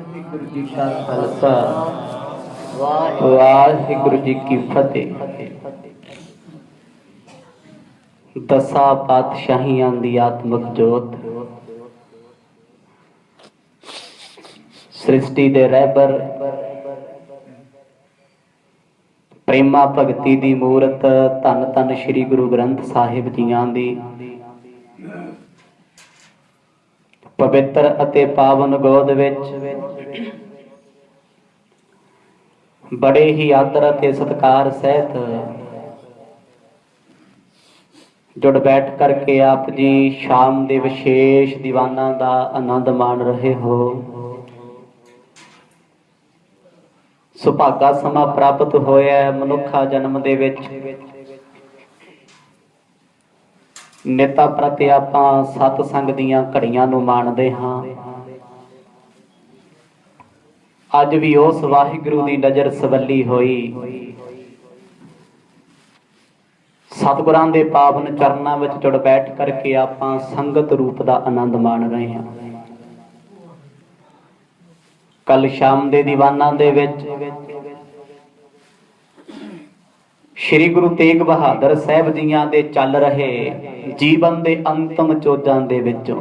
वाहिगुरु जी का खालसा वाहिगुरु जी की फतेह। दसा पातशाहियां दी आत्मक जोत सृष्टि दे रहबर प्रेमा भगती दी मूरत धन धन श्री गुरु ग्रंथ साहिब जियां दी पवित्र अते पावन गोद विच बड़े ही आदर अते सत्कार सहित जुड़ बैठ करके आप जी शाम दे विशेष दीवाना दा आनंद मान रहे हो। सुभागा समा प्राप्त होया मनुखा जन्म दे विच नेता प्रति आपां सतसंग दीयां घड़ियां नूं माणदे हां। अज भी उस वाहिगुरू दी नज़र सवली होई सतगुरां दे पावन चरनां विच जुड़ बैठ करके आपां संगत रूप दा आनंद माण रहे हां। कल शाम दे दीवानां दे विच श्री गुरु तेग बहादुर साहब जियां दे चल रहे जीवन दे अंतिम चोजां दे विचों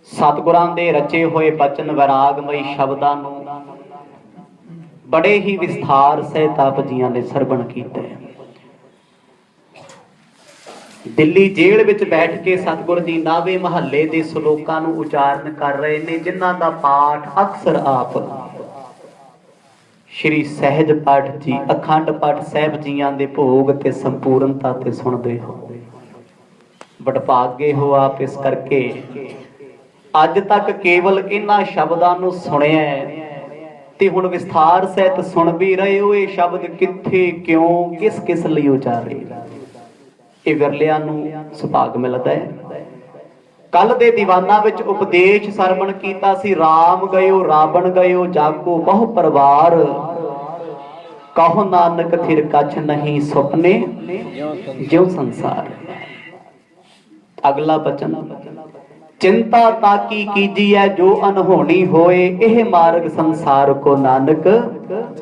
सतगुरां दे रचे होए बचन वैरागमई शब्दां नूं बड़े ही विस्तार सहित आप जियां ने सरवण कीते। दिल्ली जेल विच बैठ के सतगुर जी नावे महल्ले दे सलोकां नूं उचारण कर रहे ने जिन्हां दा पाठ अक्सर आप श्री सहज पाठ जी अखंड पाठ साहब जियां दे भोग ते संपूर्णता ते सुनदे हो। वडभागे हो आप इस करके अज तक केवल इन्हां शब्दां नूं सुणिया ते हुण विस्तार सहित सुन भी रहे हो। ये शब्द कित्थे क्यों किस किस लई उचारे ये विरलियां नूं सुभाग मिलदा है। कल दे दीवाना विच उपदेश सरवण कीता सी राम गयो रावण गयो जागो बहु परिवार कहो नानक थिर कछ नहीं सुपने ज्यों संसार। अगला बचन चिंता ताकी कीजिए जो अनहोनी होए एह मार्ग संसार को नानक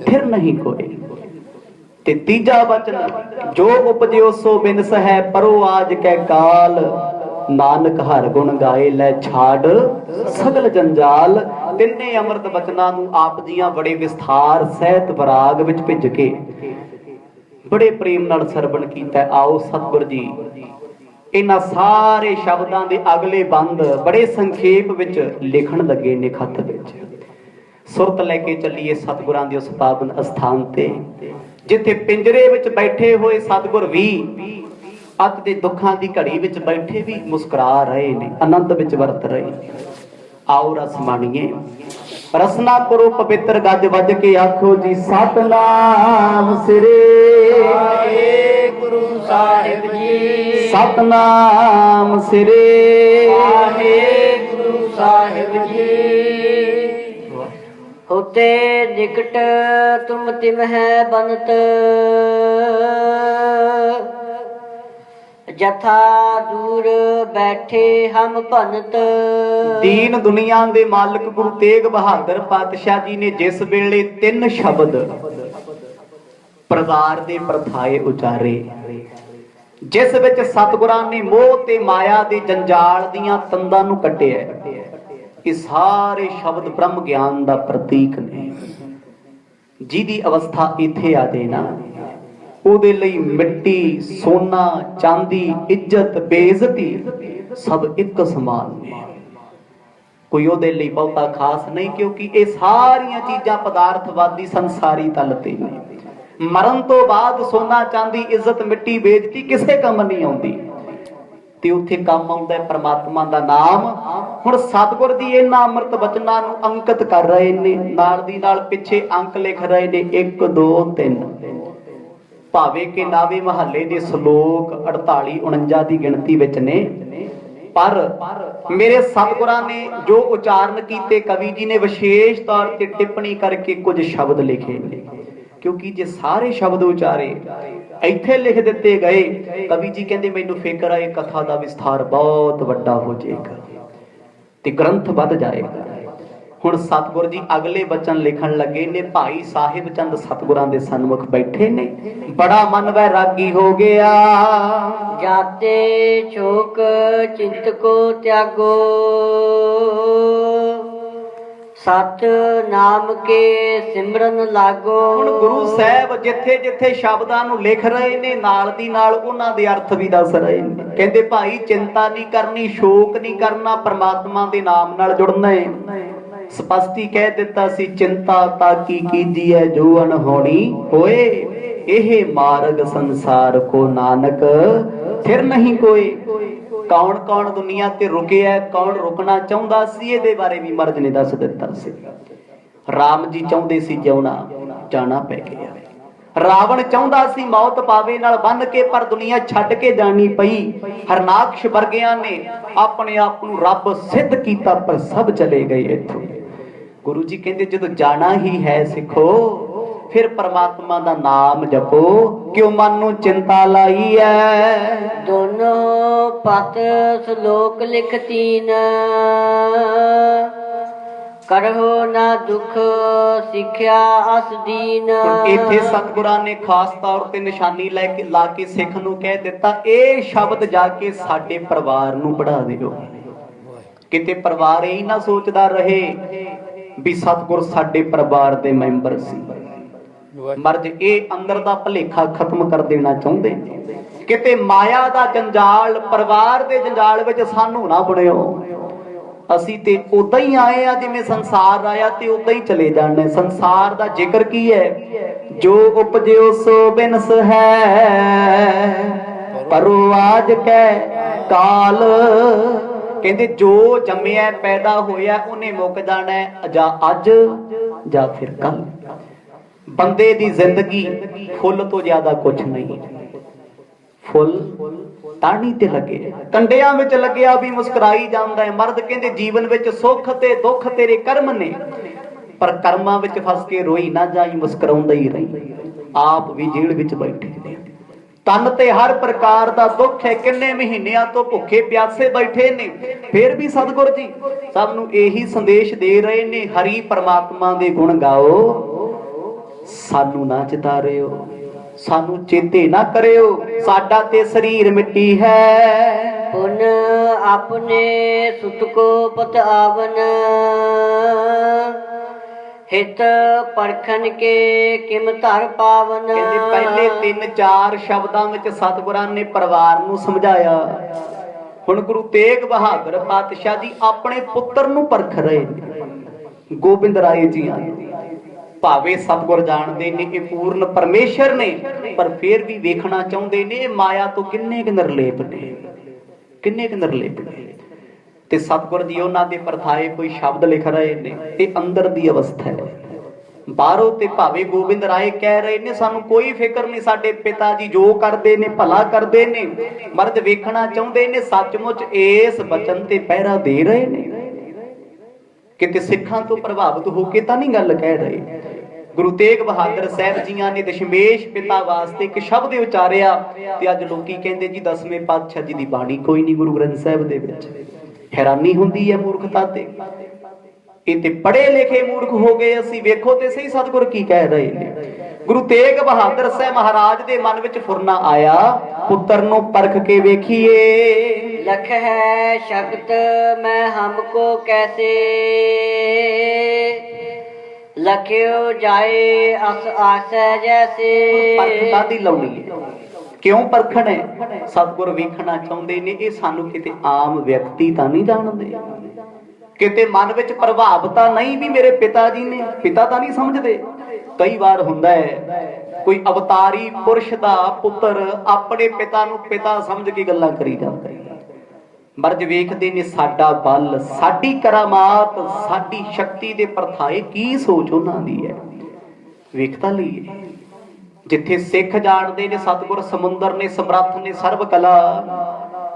फिर नहीं कोई। ते तीजा वचन जो उपजो सो बिनस है परो आज कै काल नानक हर गुण गाए लै छाड़ सगल जंजाल। तिन्ने अमृत बचनां नूं आप जियां बड़े विस्तार सहित विराग विच भिज के बड़े प्रेम नाल सरवण कीता। आओ सतगुर जी इन्हां सारे शब्दां दे अगले बंद बड़े संखेप विच लिखण लगे ने खत विच। सुरत लैके चलीए सतगुरां दे उस पावन अस्थान ते जिथे पिंजरे विच बैठे होए सतगुर भी अत दे दुखां दी घड़ी विच बैठे भी मुस्कुरा रहे ने आनंद विच वरत रहे। आओ रस माणीए रसना करो पवित्र गज वज के आखो जी सतनाम सिरे गुरु साहिब जी सतनाम सिरे गुरु साहिब जी। होते निकट तुम तिम है बनत जथा दूर बैठे हम भनत। दीन दुनिया दे मालिक गुरु तेग बहादुर पातशाह जी ने जिस वेले तीन शब्द प्रवार दे प्रथाए उचारे जिस विच सतगुरां ने मोह ते माया दे जंजाल दियां तंदां नूं कट्टिया ये सारे शब्द ब्रह्म ज्ञान दा प्रतीक ने। जिहदी अवस्था इत्थे आ जाए ना ਉਹਦੇ ਲਈ ਮਿੱਟੀ ਸੋਨਾ ਚਾਂਦੀ ਇੱਜ਼ਤ ਬੇਇੱਜ਼ਤੀ ਸਭ ਇੱਕ ਸਮਾਨ ਨੇ। ਕੋਈ ਉਹਦੇ ਲਈ ਬਹੁਤਾ ਖਾਸ ਨਹੀਂ ਕਿਉਂਕਿ ਇਹ ਸਾਰੀਆਂ ਚੀਜ਼ਾਂ ਪਦਾਰਥਵਾਦੀ ਸੰਸਾਰੀ ਤਲ ਤੇ ਨੇ। ਮਰਨ ਤੋਂ ਬਾਅਦ ਸੋਨਾ ਚਾਂਦੀ ਇੱਜ਼ਤ ਮਿੱਟੀ ਬੇਇੱਜ਼ਤੀ ਕਿਸੇ ਕੰਮ ਨਹੀਂ ਆਉਂਦੀ ਤੇ ਉੱਥੇ ਕੰਮ ਆਉਂਦਾ ਹੈ ਪਰਮਾਤਮਾ ਦਾ ਨਾਮ। ਹੁਣ ਸਤਿਗੁਰ ਦੀ ਇਹਨਾਂ ਅੰਮ੍ਰਿਤ ਬਚਨਾਂ ਨੂੰ ਅੰਕਿਤ ਕਰ ਰਹੇ ਨੇ ਨਾਲ ਦੀ ਨਾਲ ਪਿੱਛੇ ਅੰਕ ਲਿਖ ਰਹੇ ਨੇ 1 2 3 ਭਾਵੇਂ ਕਿ ਨਾਵੇ ਮਹੱਲੇ ਦੇ ਸ਼ਲੋਕ 48 49 ਦੀ ਗਿਣਤੀ ਵਿੱਚ ਨੇ ਪਰ ਮੇਰੇ ਸਤਿਗੁਰਾਂ ਨੇ ਜੋ ਉਚਾਰਨ ਕੀਤੇ ਕਵੀ ਜੀ ਨੇ ਵਿਸ਼ੇਸ਼ ਤੌਰ ਤੇ ਟਿੱਪਣੀ ਕਰਕੇ ਕੁਝ ਸ਼ਬਦ ਲਿਖੇ ਨੇ ਕਿਉਂਕਿ ਜੇ ਸਾਰੇ ਸ਼ਬਦ ਉਚਾਰੇ ਇੱਥੇ ਲਿਖ ਦਿੱਤੇ ਗਏ ਕਵੀ ਜੀ ਕਹਿੰਦੇ ਮੈਨੂੰ ਫਿਕਰ ਹੈ ਕਥਾ ਦਾ ਵਿਸਥਾਰ ਬਹੁਤ ਵੱਡਾ ਹੋ ਜਾਏਗਾ। ਤੇ ਗ੍ਰੰਥ ਵੱਧ ਜਾਏਗਾ। ਹੁਣ ਸਤਿਗੁਰ ਜੀ ਅਗਲੇ ਬਚਨ ਲਿਖਣ ਲੱਗੇ ਨੇ। ਭਾਈ ਸਾਹਿਬ ਚੰਦ ਸਤਿਗੁਰਾਂ ਦੇ ਸਨਮੁਖ ਬੈਠੇ ਨੇ। ਬੜਾ ਮਨ ਵੈਰਾਗੀ ਹੋ ਗਿਆ। ਜਾਤੇ ਛੋਕ ਚਿੰਤ ਕੋ ਤਿਆਗੋ, ਸਤ ਨਾਮ ਕੇ ਸਿਮਰਨ ਲਾਗੋ। ਹੁਣ ਗੁਰੂ ਸਾਹਿਬ ਜਿੱਥੇ ਜਿੱਥੇ ਸ਼ਬਦਾਂ ਨੂੰ ਲਿਖ ਰਹੇ ਨੇ, ਨਾਲ ਦੀ ਨਾਲ ਉਹਨਾਂ ਦੇ ਅਰਥ ਵੀ ਦੱਸ ਰਹੇ ਨੇ। ਕਹਿੰਦੇ ਭਾਈ ਚਿੰਤਾ ਨਹੀਂ ਕਰਨੀ, ਸ਼ੋਕ ਨਹੀਂ ਕਰਨਾ, ਪਰਮਾਤਮਾ ਦੇ ਨਾਮ ਨਾਲ ਜੁੜਨਾ ਹੈ। ਸਪਸ਼ਟੀ ਕਹਿ ਦਿੱਤਾ ਸੀ, ਚਿੰਤਾ ਤਾਕੀ ਕੀਜੀਐ ਜੋ ਅਣਹੋਣੀ ਹੋਏ, ਇਹ ਮਾਰਗ ਸੰਸਾਰ ਕੋ ਨਾਨਕ ਫਿਰ ਨਹੀਂ ਕੋਈ। ਕੌਣ ਕੌਣ ਦੁਨੀਆ ਤੇ ਰੁਕਿਆ, ਕੌਣ ਰੁਕਣਾ ਚਾਹੁੰਦਾ ਸੀ, ਇਹਦੇ ਬਾਰੇ ਵੀ ਮਰਦ ਨੇ ਦੱਸ ਦਿੱਤਾ ਸੀ। ਰਾਮ ਜੀ ਚਾਹੁੰਦੇ ਸੀ ਜਿਉਣਾ, ਜਾਣਾ ਪੈ ਗਿਆ। ਰਾਵਣ ਚਾਹੁੰਦਾ ਸੀ ਮੌਤ ਪਾਵੇ ਨਾਲ ਬੰਨ ਕੇ, ਪਰ ਦੁਨੀਆ ਛੱਡ ਕੇ ਜਾਣੀ ਪਈ। ਹਰਨਾਕਸ਼ ਵਰਗਿਆਂ ਨੇ ਆਪਣੇ ਆਪ ਨੂੰ ਰੱਬ ਸਿੱਧ ਕੀਤਾ, ਪਰ ਸਭ ਚਲੇ ਗਏ ਇੱਥੋਂ। ਗੁਰੂ ਜੀ ਕਹਿੰਦੇ ਜਦੋਂ ਜਾਣਾ ਹੀ ਹੈ ਸਿੱਖੋ, ਫਿਰ ਪਰਮਾਤਮਾ ਦਾ ਨਾਮ ਜਪੋ, ਕਿਉਂ ਮਨ ਨੂੰ ਚਿੰਤਾ ਲਾਈ ਐ। ਦੋਨੋਂ ਪਤ ਸ਼ਲੋਕ ਲਿਖਤੀਨ, ਕਰਹੁ ਨਾ ਦੁਖ ਸਿੱਖਿਆ ਅਸ ਦੀਨ। ਇੱਥੇ ਸਤਿਗੁਰਾਂ ਨੇ ਖਾਸ ਤੌਰ ਤੇ ਨਿਸ਼ਾਨੀ ਲਾ ਕੇ ਸਿੱਖ ਨੂੰ ਕਹਿ ਦਿੱਤਾ, ਇਹ ਸ਼ਬਦ ਜਾ ਕੇ ਸਾਡੇ ਪਰਿਵਾਰ ਨੂੰ ਪੜ੍ਹਾ ਦਿਓ। ਕਿਤੇ ਪਰਿਵਾਰ ਇਹ ਨਾ ਸੋਚਦਾ ਰਹੇ ਵੀ ਸਤਿਗੁਰ ਸਾਡੇ ਪਰਿਵਾਰ ਦੇ ਮੈਂਬਰ ਸੀ। ਮਰਜ ਇਹ ਅੰਦਰ ਦਾ ਭੁਲੇਖਾ ਖਤਮ ਕਰ ਦੇਣਾ ਚਾਹੁੰਦੇ ਨੇ। ਕਿਤੇ ਮਾਇਆ ਦਾ ਜੰਜਾਲ, ਪਰਿਵਾਰ ਦੇ ਜੰਜਾਲ ਵਿੱਚ ਸਾਨੂੰ ਨਾ ਬੁਣਿਓ। ਅਸੀਂ ਤੇ ਉਦਾਂ ਹੀ ਆਏ ਆ ਜਿਵੇਂ ਸੰਸਾਰ ਆਇਆ, ਤੇ ਉਦਾਂ ਹੀ ਚਲੇ ਜਾਣੇ। ਸੰਸਾਰ ਦਾ ਜ਼ਿਕਰ ਕੀ ਹੈ? ਜੋ ਉਪਜਿਓ ਸੋ ਬਿਨਸ ਹੈ, ਪਰੋ ਆਜ ਕੈ ਕਾਲ। ਕਹਿੰਦੇ ਜੋ ਜੰਮਿਆ ਪੈਦਾ ਹੋਇਆ ਉਹਨੇ ਮੁੱਕ ਜਾਣਾ, ਜਾਂ ਅੱਜ ਜਾਂ ਫਿਰ ਕੱਲ। ਬੰਦੇ ਦੀ ਜ਼ਿੰਦਗੀ ਫੁੱਲ ਤੋਂ ਜ਼ਿਆਦਾ ਕੁਝ ਨਹੀਂ। ਫੁੱਲ ਟਾਹਣੀ ਤੇ ਲੱਗੇ, ਕੰਡਿਆਂ ਵਿੱਚ ਲੱਗਿਆ ਵੀ ਮੁਸਕਰਾਈ ਜਾਂਦਾ ਹੈ। ਮਰਦ ਕਹਿੰਦੇ ਜੀਵਨ ਵਿੱਚ ਸੁੱਖ ਤੇ ਦੁੱਖ ਤੇਰੇ ਕਰਮ ਨੇ, ਪਰ ਕਰਮਾਂ ਵਿੱਚ ਫਸ ਕੇ ਰੋਈ ਨਾ ਜਾਈ, ਮੁਸਕਰਾਉਂਦਾ ਹੀ ਰਹੀ। ਆਪ ਵੀ ਜੇਲ੍ਹ ਵਿੱਚ ਬੈਠੇ ਨੇ, ਤਨ ਤੇ ਹਰ ਪ੍ਰਕਾਰ ਦਾ ਦੁੱਖ ਹੈ। ਕਿੰਨੇ ਮਹੀਨਿਆਂ ਤੋਂ ਭੁੱਖੇ ਪਿਆਸੇ ਬੈਠੇ ਨੇ, ਫਿਰ ਵੀ ਸਤਿਗੁਰ ਜੀ ਸਭ ਨੂੰ ਇਹੀ ਸੰਦੇਸ਼ ਦੇ ਰਹੇ ਨੇ, ਹਰੀ ਪਰਮਾਤਮਾ ਦੇ ਗੁਣ ਗਾਓ, ਸਾਨੂੰ ਨਾ ਚਿਤਾਰਿਓ, ਸਾਨੂੰ ਚੇਤੇ ਨਾ ਕਰਿਓ, ਸਾਡਾ ਤੇ ਸਰੀਰ ਮਿੱਟੀ ਹੈ। ਪੁਨ ਆਪਣੇ ਸੁਤ ਕੋ ਪਤ ਆਵਨ, ਹਿਤ ਪਰਖਨ ਕੇ ਕਿਮ ਧਰ ਪਾਵਨ। ਕਹਿੰਦੇ ਪਹਿਲੇ 3-4 ਸ਼ਬਦਾਂ ਵਿੱਚ ਸਤਿਗੁਰਾਂ ਨੇ ਪਰਿਵਾਰ ਨੂੰ ਸਮਝਾਇਆ। ਹੁਣ ਗੁਰੂ ਤੇਗ ਬਹਾਦਰ ਪਾਤਸ਼ਾਹ ਜੀ ਆਪਣੇ ਪੁੱਤਰ ਨੂੰ ਪਰਖ ਰਹੇ ਨੇ। ਗੋਬਿੰਦ ਰਾਏ ਜੀ ਭਾਵੇਂ ਸਤਿਗੁਰ ਜਾਣਦੇ ਨੇ ਇਹ ਪੂਰਨ ਪਰਮੇਸ਼ਰ ਨੇ, ਪਰ ਫਿਰ ਵੀ ਵੇਖਣਾ ਚਾਹੁੰਦੇ ਨੇ ਮਾਇਆ ਤੋਂ ਕਿੰਨੇ ਕੁ ਨਿਰਲੇਪ ਨੇ, ਕਿੰਨੇ ਕੁ ਨਿਰਲੇਪ ਨੇ। ਤੇ ਸਤਿਗੁਰ ਜੀ ਉਹਨਾਂ ਦੇ ਪਰਥਾਏ ਕੋਈ ਸ਼ਬਦ ਲਿਖ ਰਹੇ ਨੇ। ਇਹ ਅੰਦਰ ਦੀ ਅਵਸਥਾ ਹੈ। ਬਾਹਰੋਂ ਤੇ ਭਾਵੇਂ ਗੋਬਿੰਦ ਰਾਏ ਕਹਿ ਰਹੇ ਨੇ ਸਾਨੂੰ ਕੋਈ ਫਿਕਰ ਨਹੀਂ, ਸਾਡੇ ਪਿਤਾ ਜੀ ਜੋ ਕਰਦੇ ਨੇ ਭਲਾ ਕਰਦੇ ਨੇ। ਮਰਦ ਵੇਖਣਾ ਚਾਹੁੰਦੇ ਨੇ ਸੱਚਮੁੱਚ ਇਸ ਬਚਨ ਤੇ ਪਹਿਰਾ ਦੇ ਰਹੇ ਨੇ, ਕਿਤੇ ਸਿੱਖਾਂ ਤੋਂ ਪ੍ਰਭਾਵਿਤ ਹੋ ਕੇ ਤਾਂ ਨਹੀਂ ਗੱਲ ਕਹਿ ਰਹੇ। ਗੁਰੂ ਤੇਗ ਬਹਾਦਰ ਸਾਹਿਬ ਜੀਆਂ ਨੇ ਦਸ਼ਮੇਸ਼ ਪਿਤਾ ਵਾਸਤੇ ਇੱਕ ਸ਼ਬਦ ਉਚਾਰਿਆ, ਤੇ ਅੱਜ ਲੋਕੀ ਕਹਿੰਦੇ ਜੀ 10ਵੇਂ ਪਾਤਸ਼ਾਹ ਜੀ ਦੀ ਬਾਣੀ ਕੋਈ ਨਹੀਂ ਗੁਰੂ ਗ੍ਰੰਥ ਸਾਹਿਬ ਦੇ ਵਿੱਚ। ਹੈਰਾਨੀ ਹੁੰਦੀ ਹੈ ਮੂਰਖਤਾ ਤੇ। ਇਹ ਤੇ ਪੜ੍ਹੇ ਲਿਖੇ ਮੂਰਖ ਹੋ ਗਏ ਅਸੀਂ। ਵੇਖੋ ਤੇ ਸਹੀ ਸਤਿਗੁਰ ਕੀ ਕਹਿ ਰਹੇ ਨੇ। ਗੁਰੂ ਤੇਗ ਬਹਾਦਰ ਸਾਹਿਬ ਮਹਾਰਾਜ ਦੇ ਮਨ ਵਿੱਚ ਫੁਰਨਾ ਆਇਆ, ਪੁੱਤਰ ਨੂੰ ਪਰਖ ਕੇ ਵੇਖੀਏ। ਲਖ ਹੈ ਸ਼ਕਤ ਮੈਂ ਹਮਕੋ ਕੈਸੇ, ਲਖਿਓ ਜਾਏ ਅਸ ਆਸੈ ਜੈਸੇ। ਪਰਖਤਾ ਦੀ ਲਾਉਣੀ ਹੈ। ਕਿਉਂ ਪਰਖਣ ਹੈ? ਸਤਿਗੁਰ ਵੇਖਣਾ ਚਾਹੁੰਦੇ ਨੇ ਇਹ ਸਾਨੂੰ ਕਿਤੇ ਆਮ ਵਿਅਕਤੀ ਤਾਂ ਨਹੀਂ ਜਾਣਦੇ, ਕਿਤੇ ਮਨ ਵਿੱਚ ਪ੍ਰਭਾਵ ਤਾਂ ਨਹੀਂ ਵੀ ਮੇਰੇ ਪਿਤਾ ਜੀ ਨੇ, ਪਿਤਾ ਤਾਂ ਨਹੀਂ ਸਮਝਦੇ। ਕਈ ਵਾਰ ਹੁੰਦਾ ਹੈ ਕੋਈ ਅਵਤਾਰੀ ਪੁਰਸ਼ ਦਾ ਪੁੱਤਰ ਆਪਣੇ ਪਿਤਾ ਨੂੰ ਪਿਤਾ ਸਮਝ ਕੇ ਗੱਲਾਂ ਕਰੀ ਜਾਂਦਾ ਹੈ। ਮਰਜ ਵੇਖਦੇ ਨੇ ਸਾਡਾ ਬਲ, ਸਾਡੀ ਕਰਾਮਾਤ, ਸਾਡੀ ਸ਼ਕਤੀ ਦੇ ਪਰਥਾਏ ਕੀ ਸੋਚ ਉਹਨਾਂ ਦੀ ਹੈ। ਵੇਖਤਾ ਲਈਏ ਜਿੱਥੇ ਸਿੱਖ ਜਾਣਦੇ ਨੇ ਸਤਿਗੁਰ ਸਮੁੰਦਰ ਨੇ, ਸਮਰੱਥ ਨੇ, ਸਰਬ ਕਲਾ,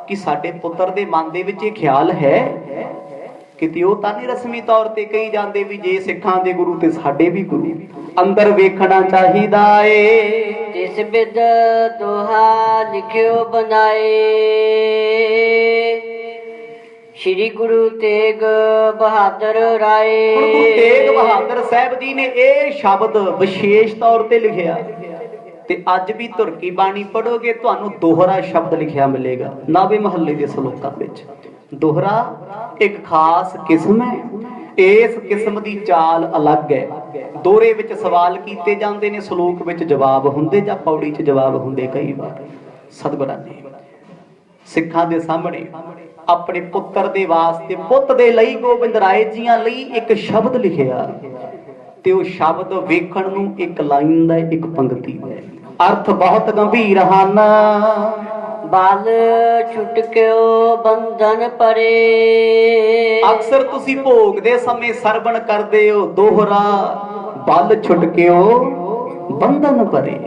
ਕਿ ਸਾਡੇ ਪੁੱਤਰ ਦੇ ਮਨ ਦੇ ਵਿੱਚ ਇਹ ਖਿਆਲ ਹੈ। ਕਿਤੇ ਉਹ ਤਾਂ ਨਹੀਂ ਰਸਮੀ ਤੌਰ ਤੇ ਕਹੀ ਜਾਂਦੇ ਵੀ ਜੇ ਸਿੱਖਾਂ ਦੇ ਗੁਰੂ ਤੇ ਸਾਡੇ ਵੀ ਗੁਰੂ। ਅੰਦਰ ਵੇਖਣਾ ਚਾਹੀਦਾ ਏ। ਤਿਸ ਬਿਦ ਦੋਹਾ ਲਿਖਿਓ ਬਨਾਏ, श्री गुरु तेग बहादुर राय। ਹੁਣ ਗੁਰੂ ਤੇਗ ਬਹਾਦਰ ਸਾਹਿਬ ਜੀ ਨੇ ਇਹ ਸ਼ਬਦ ਵਿਸ਼ੇਸ਼ ਤੌਰ ਤੇ ਲਿਖਿਆ ਤੇ ਅੱਜ ਵੀ ਧੁਰ ਕੀ ਬਾਣੀ ਪੜੋਗੇ ਤੁਹਾਨੂੰ ਦੋਹਰਾ ਸ਼ਬਦ ਲਿਖਿਆ ਮਿਲੇਗਾ ਨਾਵੇ ਮਹੱਲੇ ਦੇ ਸ਼ਲੋਕਾਂ ਵਿੱਚ। ਦੋਹਰਾ ਇੱਕ ਖਾਸ ਕਿਸਮ ਹੈ, ਇਸ ਕਿਸਮ ਦੀ ਚਾਲ ਅਲੱਗ ਹੈ। ਦੋਹਰੇ ਵਿੱਚ ਸਵਾਲ ਕੀਤੇ ਜਾਂਦੇ ਨੇ, ਸ਼ਲੋਕ ਵਿੱਚ ਜਵਾਬ ਹੁੰਦੇ ਜਾਂ ਪੌੜੀ 'ਚ ਜਵਾਬ ਹੁੰਦੇ। ਕਈ ਵਾਰ ਸਤਿਗੁਰਾਂ ਨੇ ਸਿੱਖਾਂ ਦੇ ਸਾਹਮਣੇ ਆਪਣੇ ਪੁੱਤਰ ਦੇ ਵਾਸਤੇ, ਪੁੱਤ ਦੇ ਲਈ, ਗੋਬਿੰਦ ਰਾਏ ਜੀਆਂ ਲਈ ਇੱਕ ਸ਼ਬਦ ਲਿਖਿਆ ਤੇ ਉਹ ਸ਼ਬਦ ਵੇਖਣ ਨੂੰ ਇੱਕ ਲਾਈਨ ਦਾ, ਇੱਕ ਪੰਕਤੀ ਹੈ, ਅਰਥ ਬਹੁਤ ਗੰਭੀਰ ਹਨ। ਬਲ ਛੁਟਕਿਓ ਬੰਧਨ ਪਰੇ। ਅਕਸਰ ਤੁਸੀਂ ਭੋਗ ਦੇ ਸਮੇਂ ਸਰਵਣ ਕਰਦੇ ਹੋ ਦੋਹਰਾ, ਬਲ ਛੁਟਕਿਓ ਬੰਧਨ ਪਰੇ।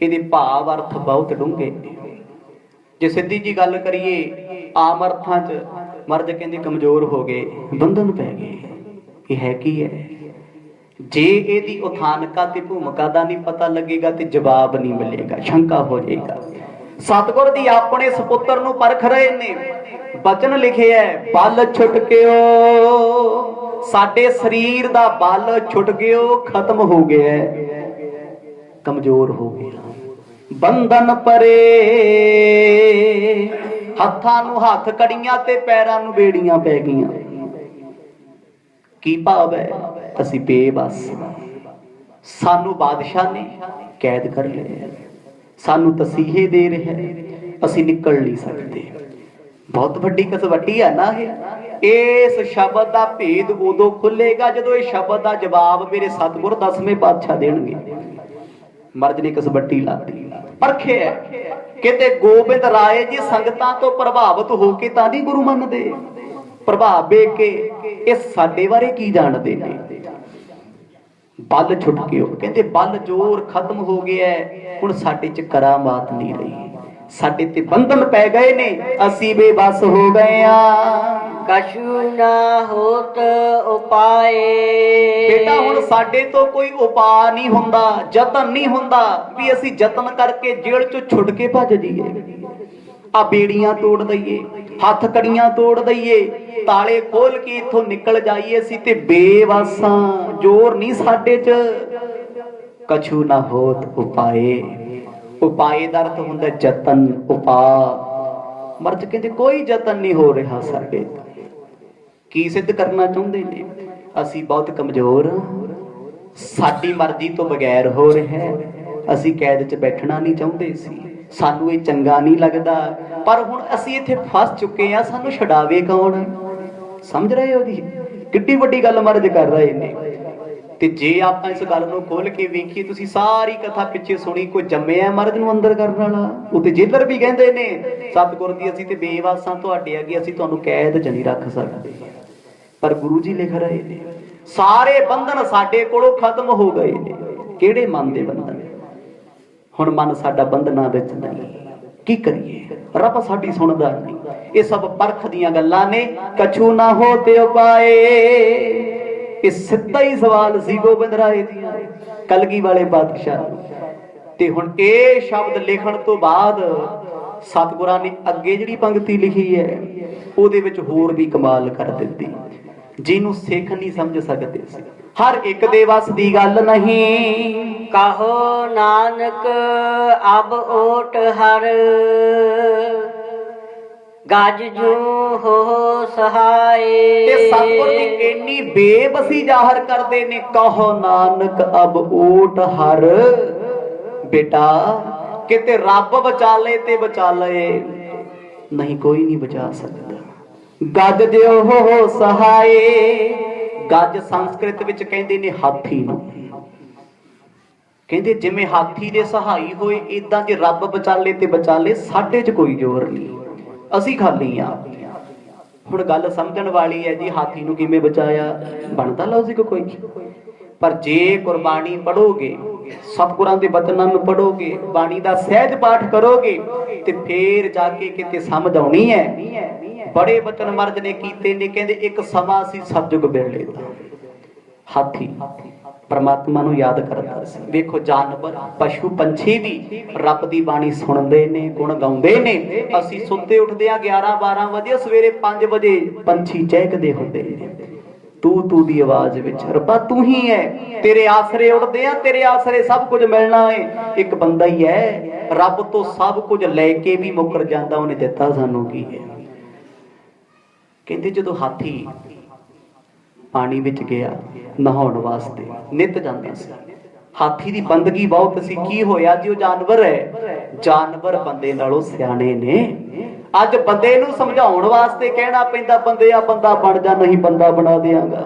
ਇਹਦੇ ਭਾਵ ਅਰਥ ਬਹੁਤ ਡੂੰਘੇ। ਜੇ ਸਿੱਧੀ ਜੀ ਗੱਲ ਕਰੀਏ ਆਮ ਅਰਥਾਂ 'ਚ ਮਰਦ ਕਹਿੰਦੇ ਕਮਜ਼ੋਰ ਹੋ ਗਏ, ਬੰਧਨ ਪੈ ਗਏ। ਇਹ ਹੈ ਕੀ ਹੈ? ਜੇ ਇਹਦੀ ਉਥਾਨਕਾ ਤੇ ਭੂਮਿਕਾ ਦਾ ਨਹੀਂ ਪਤਾ ਲੱਗੇਗਾ ਤੇ ਜਵਾਬ ਨਹੀਂ ਮਿਲੇਗਾ, ਸ਼ੰਕਾ ਹੋ ਜਾਏਗਾ। ਸਤਿਗੁਰ ਦੀ ਆਪਣੇ ਸੁਪੁੱਤਰ ਨੂੰ ਪਰਖ ਰਹੇ ਨੇ, ਬਚਨ ਲਿਖਿਆ ਬਲ ਛੁਟਕਿਓ, ਸਾਡੇ ਸਰੀਰ ਦਾ ਬਲ ਛੁੱਟ ਗਿਓ, ਖਤਮ ਹੋ ਗਿਆ, ਕਮਜ਼ੋਰ ਹੋ ਗਿਆ। ਬੰਧਨ ਪਰੇ, ਹੱਥਾਂ ਨੂੰ ਹੱਥ ਕੜੀਆਂ ਤੇ ਪੈਰਾਂ ਨੂੰ ਬੇੜੀਆਂ ਪੈ ਗਈਆਂ। ਕੀ ਭਾਵ ਹੈ? ਅਸੀਂ ਬੇਬਸ, ਸਾਨੂੰ ਬਾਦਸ਼ਾਹ ਨੇ ਕੈਦ ਕਰ ਲਿਆ, ਸਾਨੂੰ ਤਸੀਹੇ ਦੇ ਰਿਹਾ, ਅਸੀਂ ਨਿਕਲ ਨਹੀਂ ਸਕਦੇ। ਬਹੁਤ ਵੱਡੀ ਕਸਵੱਟੀ ਹੈ ਨਾ ਇਹ। ਇਸ ਸ਼ਬਦ ਦਾ ਭੇਦ ਉਦੋਂ ਖੁੱਲੇਗਾ ਜਦੋਂ ਇਹ ਸ਼ਬਦ ਦਾ ਜਵਾਬ ਮੇਰੇ ਸਤਿਗੁਰ 10ਵੇਂ ਪਾਤਸ਼ਾਹ ਦੇਣਗੇ। ਮਰਦ ਨੇ ਕਸਵੱਟੀ ਲਾਤੀ, ਪਰਖਿਆ ਕਿਤੇ ਗੋਬਿੰਦ ਰਾਏ ਜੀ ਸੰਗਤਾਂ ਤੋਂ ਪ੍ਰਭਾਵਿਤ ਹੋ ਕੇ ਤਾਂ ਨਹੀਂ ਗੁਰੂ ਮੰਨਦੇ, ਪ੍ਰਭਾਵ ਵੇਖ ਕੇ ਇਹ ਸਾਡੇ ਬਾਰੇ ਕੀ ਜਾਣਦੇ ਨੇ। ਬਲ ਛੁੱਟ ਗਿਓ, ਕਹਿੰਦੇ ਬਲ ਜ਼ੋਰ ਖਤਮ ਹੋ ਗਿਆ, ਹੁਣ ਸਾਡੇ 'ਚ ਕਰਾਮਾਤ ਨਹੀਂ ਰਹੀ, ਸਾਡੇ ਤੇ ਬੰਧਨ ਪੈ ਗਏ ਨੇ, ਅਸੀਂ ਬੇਬਸ ਹੋ ਗਏ ਆ। ਕਛੂ ਨਾ ਹੋਤ ਉਪਾਏ। ਬੇਟਾ ਹੁਣ ਸਾਡੇ ਤੋਂ ਕੋਈ ਉਪਾਅ ਨਹੀਂ ਹੁੰਦਾ, ਯਤਨ ਨਹੀਂ ਹੁੰਦਾ ਵੀ ਅਸੀਂ ਯਤਨ ਕਰਕੇ ਜੇਲ੍ਹ 'ਚੋਂ ਛੁੱਟ ਕੇ ਭੱਜ ਜਾਈਏ, ਆ ਬੇੜੀਆਂ ਤੋੜ ਦਈਏ, ਹੱਥ ਕੜੀਆਂ ਤੋੜ ਦਈਏ, ਤਾਲੇ ਖੋਲ ਕੇ ਇੱਥੋਂ ਨਿਕਲ ਜਾਈਏ। ਅਸੀਂ ਤੇ ਬੇਵਸਾਂ, ਜ਼ੋਰ ਨਹੀਂ ਸਾਡੇ 'ਚ। ਕਛੂ ਨਾ ਹੋਤ ਉਪਾਏ, ਉਪਾਏ ਦਾ ਅਰਥ ਹੁੰਦਾ ਯਤਨ, ਉਪਾਅ। ਮਰਦ ਕਹਿੰਦੇ ਕੋਈ ਯਤਨ ਨਹੀਂ ਹੋ ਰਿਹਾ ਸਾਡੇ ਤੋਂ। ਕੀ ਸਿੱਧ ਕਰਨਾ ਚਾਹੁੰਦੇ ਨੇ? ਅਸੀਂ ਬਹੁਤ ਕਮਜ਼ੋਰ ਹਾਂ, ਸਾਡੀ ਮਰਜ਼ੀ ਤੋਂ ਬਗੈਰ ਹੋ ਰਿਹਾ, ਅਸੀਂ ਕੈਦ 'ਚ ਬੈਠਣਾ ਨਹੀਂ ਚਾਹੁੰਦੇ ਸੀ, ਸਾਨੂੰ ਇਹ ਚੰਗਾ ਨਹੀਂ ਲੱਗਦਾ, ਪਰ ਹੁਣ ਅਸੀਂ ਇੱਥੇ ਫਸ ਚੁੱਕੇ ਹਾਂ, ਸਾਨੂੰ ਛਡਾਵੇ ਕੌਣ? ਸਮਝ ਰਹੇ ਹੋ ਜੀ ਕਿੱਡੀ ਵੱਡੀ ਗੱਲ ਮਰਦ ਕਰ ਰਹੇ ਨੇ। ਤੇ ਜੇ ਆਪਾਂ ਇਸ ਗੱਲ ਨੂੰ ਖੋਲ ਕੇ ਵੇਖੀਏ, ਤੁਸੀਂ ਸਾਰੀ ਕਥਾ ਪਿੱਛੇ ਸੁਣੀ, ਕੋਈ ਜੰਮਿਆ ਮਰਦ ਨੂੰ ਅੰਦਰ ਕਰਨ ਵਾਲਾ। ਉਹ ਤੇ ਜੇਲਰ ਵੀ ਕਹਿੰਦੇ ਨੇ ਸਤਿਗੁਰ ਦੀ ਅਸੀਂ ਤੇ ਬੇਵਾਸਾਂ, ਤੁਹਾਡੇ ਅੱਗੇ ਅਸੀਂ ਤੁਹਾਨੂੰ ਕੈਦ 'ਚ ਨਹੀਂ ਰੱਖ ਸਕਦੇ, ਪਰ ਗੁਰੂ ਜੀ ਲਿਖ ਰਹੇ ਨੇ ਸਾਰੇ ਬੰਧਨ ਸਾਡੇ ਕੋਲੋਂ ਖਤਮ ਹੋ ਗਏ ਨੇ। ਕਿਹੜੇ ਮਨ ਦੇ ਬੰਧਨ? ਹੁਣ ਮਨ ਸਾਡਾ ਬੰਧਨਾਂ ਵਿੱਚ ਨਹੀਂ, ਕੀ ਕਰੀਏ? ਰੱਬ ਸਾਡੀ ਸੁਣਦਾ ਨਹੀਂ। ਇਹ ਸਭ ਪਰਖ ਦੀਆਂ ਗੱਲਾਂ ਨੇ। ਕਛੂ ਨਾ ਹੋ ਤੇ ਉਪਾਏ, ਇਹ ਸਿੱਧਾ ਹੀ ਸਵਾਲ ਸੀ ਗੋਬਿੰਦ ਰਾਏ ਦੀਆਂ, ਕਲਗੀ ਵਾਲੇ ਬਾਦਸ਼ਾਹ ਨੂੰ। ਤੇ ਹੁਣ ਇਹ ਸ਼ਬਦ ਲਿਖਣ ਤੋਂ ਬਾਅਦ ਸਤਿਗੁਰਾਂ ਨੇ ਅੱਗੇ ਜਿਹੜੀ ਪੰਕਤੀ ਲਿਖੀ ਹੈ ਉਹਦੇ ਵਿੱਚ ਹੋਰ ਵੀ ਕਮਾਲ ਕਰ ਦਿੱਤੀ, ਜਿਹਨੂੰ ਸਿੱਖ ਨਹੀਂ ਸਮਝ ਸਕਦੇ ਸੀ। ਹਰ ਇੱਕ ਦੇ ਵੱਸ ਦੀ ਗੱਲ ਨਹੀਂ। ਕਹੋ ਨਾਨਕ ਅਬ ਓਟ ਹਰ, ਗਜ ਜੂ ਹੋ ਸਹਾਏ। ਤੇ ਸਤਿਗੁਰ ਜੀ ਇੰਨੀ ਬੇਬਸੀ ਜ਼ਾਹਰ ਕਰਦੇ ਨੇ, ਕਹੋ ਨਾਨਕ ਅਬ ਓਟ ਹਰ। ਬੇਟਾ ਕਿਤੇ ਰੱਬ ਬਚਾ ਲੇ ਤੇ ਬਚਾ ਲਏ, ਨਹੀਂ ਕੋਈ ਨਹੀਂ ਬਚਾ ਸਕਦਾ। ਗੱਜ ਦਿਓ ਹੋ ਸਹਾਏ। ਗੱਜ ਸੰਸਕ੍ਰਿਤ ਵਿੱਚ ਕਹਿੰਦੇ ਨੇ ਹਾਥੀ ਨੂੰ, ਕਹਿੰਦੇ ਜਿਵੇਂ ਹਾਥੀ ਦੇ ਸਹਾਈ ਹੋਏ, ਇਦਾਂ ਜੇ ਰੱਬ ਬਚਾ ਲੇ ਤੇ ਬਚਾ ਲੇ, ਸਾਡੇ 'ਚ ਕੋਈ ਜ਼ੋਰ ਨਹੀਂ, ਅਸੀਂ ਖਾਲੀ ਆ। ਹੁਣ ਗੱਲ ਸਮਝਣ ਵਾਲੀ ਹੈ ਜੀ, ਹਾਥੀ ਨੂੰ ਕਿਵੇਂ ਬਚਾਇਆ? ਬਣਦਾ ਲੌਜਿਕ ਕੋਈ ਨਹੀਂ। ਪਰ ਜੇ ਗੁਰਬਾਣੀ ਪੜੋਗੇ, ਸਤਿਗੁਰਾਂ ਦੇ ਬਚਨਾਂ ਨੂੰ ਪੜੋਗੇ, ਬਾਣੀ ਦਾ ਸਹਿਜ ਪਾਠ ਕਰੋਗੇ, ਤੇ ਫੇਰ ਜਾ ਕੇ ਕਿਤੇ ਸਮਝ ਆਉਣੀ ਹੈ। ਬੜੇ ਬਚਨ ਮਰਦ ਨੇ ਕੀਤੇ ਨੇ, ਕਹਿੰਦੇ ਇੱਕ ਸਮਾਂ ਸੀ ਸਤਜੁਗ ਵੇਲੇ ਦਾ, ਹਾਥੀ परमात्मा नूं याद करदा सी। देखो जानवर पशु पंछी भी रब दी बाणी सुणदे ने, गुण गाउंदे ने। असीं सुत्ते उठदे आ 11-12 वजे, सवेरे 5 वजे पंछी चहकदे हुंदे ने तू तू दी आवाज विच। रब्बा तू ही है, तेरे आसरे उड़दे आ, तेरे आसरे सब कुछ मिलना है। एक बंदा ही है रब तो सब कुछ लैके भी मुकर जांदा, उहने दित्ता सानू की है। कहंदे जदों हाथी पानी विच गया नहाउण वास्ते, नित जांदा सी। हाथी दी बंदगी बहुत सी। की होया जी, वो जानवर है, जानवर बंदे नालों सियाणे ने। अज बंदे नूं समझाउण वास्ते कहना पैंदा, बंदेआ बंदा बण जा, नहीं बंदा बना देंगा।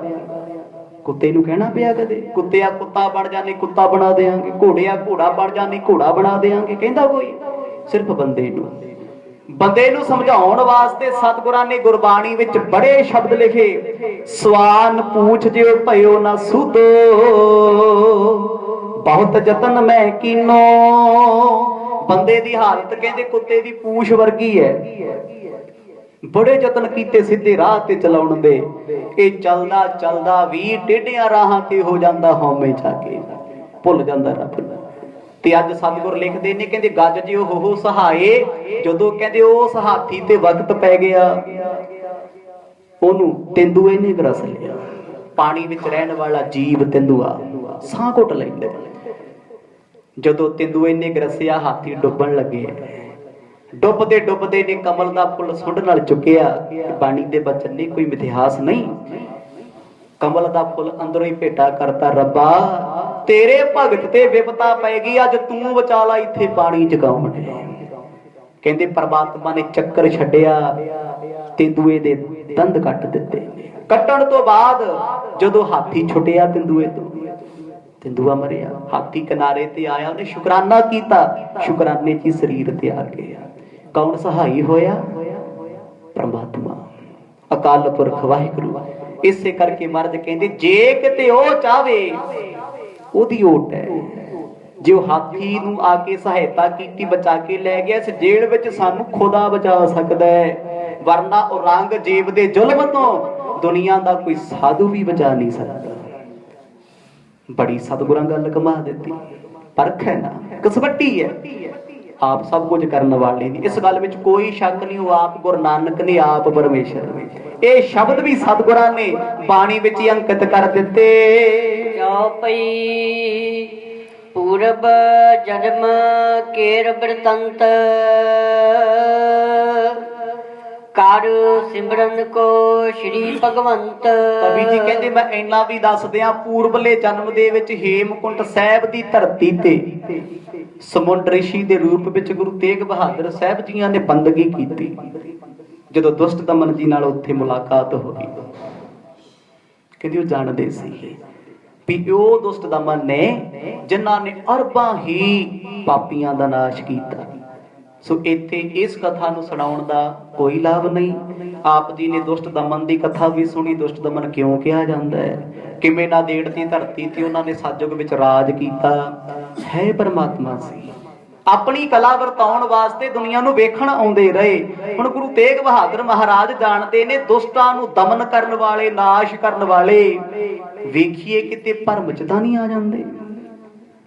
कुत्ते नूं कहना पिया कदे, कुत्तेआ कुत्ता बण जा, नहीं कुत्ता बना देंगे। घोड़ेआ घोड़ा बण जा, नहीं घोड़ा बना देंगे। कहंदा कोई? सिर्फ बंदे नूं। बंदे नूं समझाउण वास्ते सतगुरां ने गुरबाणी विच बड़े शब्द लिखे। सवान पूछ जिओ भयो ना सुधो, बहुत जतन मैं कीनो। बंदे दी हालत कहंदे कुत्ते दी पूछ वर्गी है। बड़े जतन कीते सीधे राह ते चलाउण दे, ये चलदा चलदा भी टेढ़ियां राहां ते हो जांदा, हौमे जाके भुल जांदा रब नूं। ते अज सतगुर लिखदे ने, कहंदे गज जिओ हो सहाये, जदों कहंदे उस हाथी ते वक्त पै गया, ओनू तेंदुए ने ग्रस लिया। पानी विच रहण वाला जीव तेंदुआ साह घुट लैंदा। जदों तेंदुए ने ग्रसिया, हाथी डुबण लगे। डुबदे डुबदे ने कमल दा फुल सुंड नाल चुकिया। बाणी दे बचन ने, कोई मिथिहास नहीं। कमल दा फुल अंदरों ही भेटा करता, रब्बा तेरे भगत ते विपता पैगी, अज तू बचा ला इत्थे पानी जगाउण। कहंदे परमात्मा ने चक्कर छड्डिया, तेंदुए दे दंद कट दिते। कट्टण तो बाद जदों हाथी छुटिया तेंदुए तो, तेंदुआ मरिया। हाथी किनारे ते आया, उन्हें शुकराना कीता, शुकराने च शरीर त्याग गया। कौन सहाई होया? परमात्मा अकाल पुरख वाहिगुरू। इसे करके महाराज कहंदे जे किते ओ चाहे ओदी ओट है। जो हाथी नूं आके सहायता कीती, बचा के लै गया, इस जेल विच सानू खुदा बचा सकदा है, वरना औरंगजेब दे जुल्म तो दुनिया दा कोई साधु भी बचा नहीं सकता। बड़ी सतगुरां गल कमा देती। परख है ना, कसवट्टी है, आप सब कुछ करने वाले ने। इस गल विच कोई शक नहीं, वो आप गुरु नानक ने, आप परमेश्वर। ये शब्द भी सतगुरां ने बाणी विच अंकित कर दिते। चौपई पूरब जन्म केर बृतंत, कर सिमरन को श्री भगवंत। कवि जी कहते मैं इन्ना भी दस दियां, पूर्वले जन्म दे विच हेमकुंट साहिब दी धरती ते समुंड ऋषि दे रूप विच गुरु तेग बहादुर साहिब जियां ने बंदगी कीती। जदों दुष्ट दमन जी नाल उत्थे मुलाकात होई, कहंदे ओ जाणदे सी भी ओ दुष्ट दमन ने जिन्हां ने अरबां ही पापियां दा नाश कीता। सो इत्थे इस कथा नूं सुणाउण दा कोई लाभ नहीं। आप जी ने दुष्ट दमन की कथा भी सुनी। दुष्ट दमन क्यों कहा जाता है? किवें नादेड़ दी धरती ते उन्होंने सतयुग विच राज कीता है। परमात्मा सी अपनी कला वरताउण वास्ते दुनिया नूं वेखण आउंदे रहे। हुण गुरु तेग बहादुर महाराज जाणदे ने दुष्टां नूं दमन करन वाले, नाश करन वाले वेखिए किते भरम च तां नहीं आ जांदे,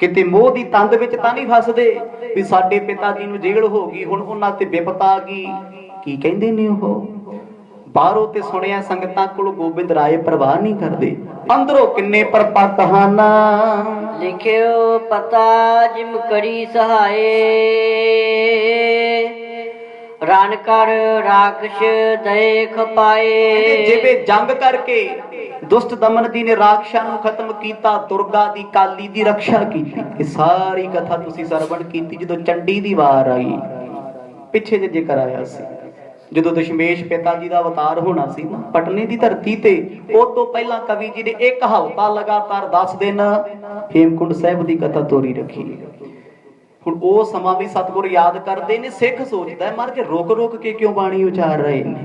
किते मोह दी तंद विच तां नहीं फसदे भी साडे पिता जी नूं जेल हो गई, हुण उन्हां ते विपत आ गई। की कहंदे ने ओह? बाहरों ते सुनिया संगतां कोलों गोबिंद राय परवाह नहीं करदे, अंदरों किन्ने परपक हन। लिखियो पता जिम करी सहाय, रण कर राक्षस देख पाए। जिवें जंग करके दुष्ट दमन जी ने राक्षसां नूं खत्म कीता, दुर्गा दी काली दी रक्षा कीती। ये सारी कथा तुसीं सरवण कीती। जदों चंडी दी वार आई, पिछे जे जिक्र आया सी, जदों दशमेश पिता जी दा अवतार होना सी ना पटने दी धरती ते, उस तो पहला कवि जी ने एक हफ्ता लगातार 10 दिन हेमकुंड साहिब दी कथा तोरी रखी। हुण ओ समा भी सतगुर याद करदे ने। सिख सोचदा है महाराज रुक रुक के क्यों बाणी उचार रहे ने?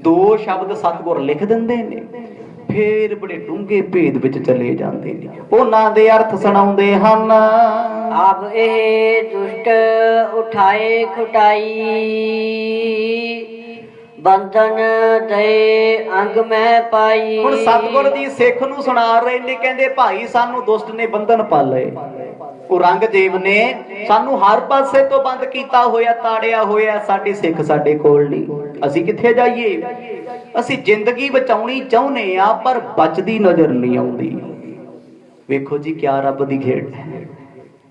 2 शब्द सतगुर लिख दिंदे ने, फिर बड़े डूंगे भेद विच चले जांदे ने, उन्हां दे अर्थ सुणाउंदे हन। अब ए दुष्ट उठाए खुटाई, ਬੰਧਨ ਦਏ ਅੰਗ ਮੈਂ ਪਾਈ। ਹੁਣ ਸਤਿਗੁਰ ਜੀ ਸਿੱਖ ਨੂੰ ਸੁਣਾ ਰਹੇ ਨੇ, ਕਹਿੰਦੇ ਭਾਈ ਸਾਨੂੰ ਦੁਸ਼ਟ ਨੇ ਬੰਧਨ ਪਾ ਲਏ। ਔਰੰਗਜ਼ੇਬ ਨੇ ਸਾਨੂੰ ਹਰ ਪਾਸੇ ਤੋਂ ਬੰਦ ਕੀਤਾ ਹੋਇਆ, ਤਾੜਿਆ ਹੋਇਆ। ਸਾਡੇ ਸਿੱਖ ਸਾਡੇ ਕੋਲ ਨਹੀਂ, ਅਸੀਂ ਕਿੱਥੇ ਜਾਈਏ? ਅਸੀਂ ਜ਼ਿੰਦਗੀ ਬਚਾਉਣੀ ਚਾਹੁੰਦੇ ਆ, ਪਰ ਬਚਦੀ ਨਜ਼ਰ ਨਹੀਂ ਆਉਂਦੀ। ਵੇਖੋ ਜੀ ਕਿਆ ਰੱਬ ਦੀ ਖੇਡ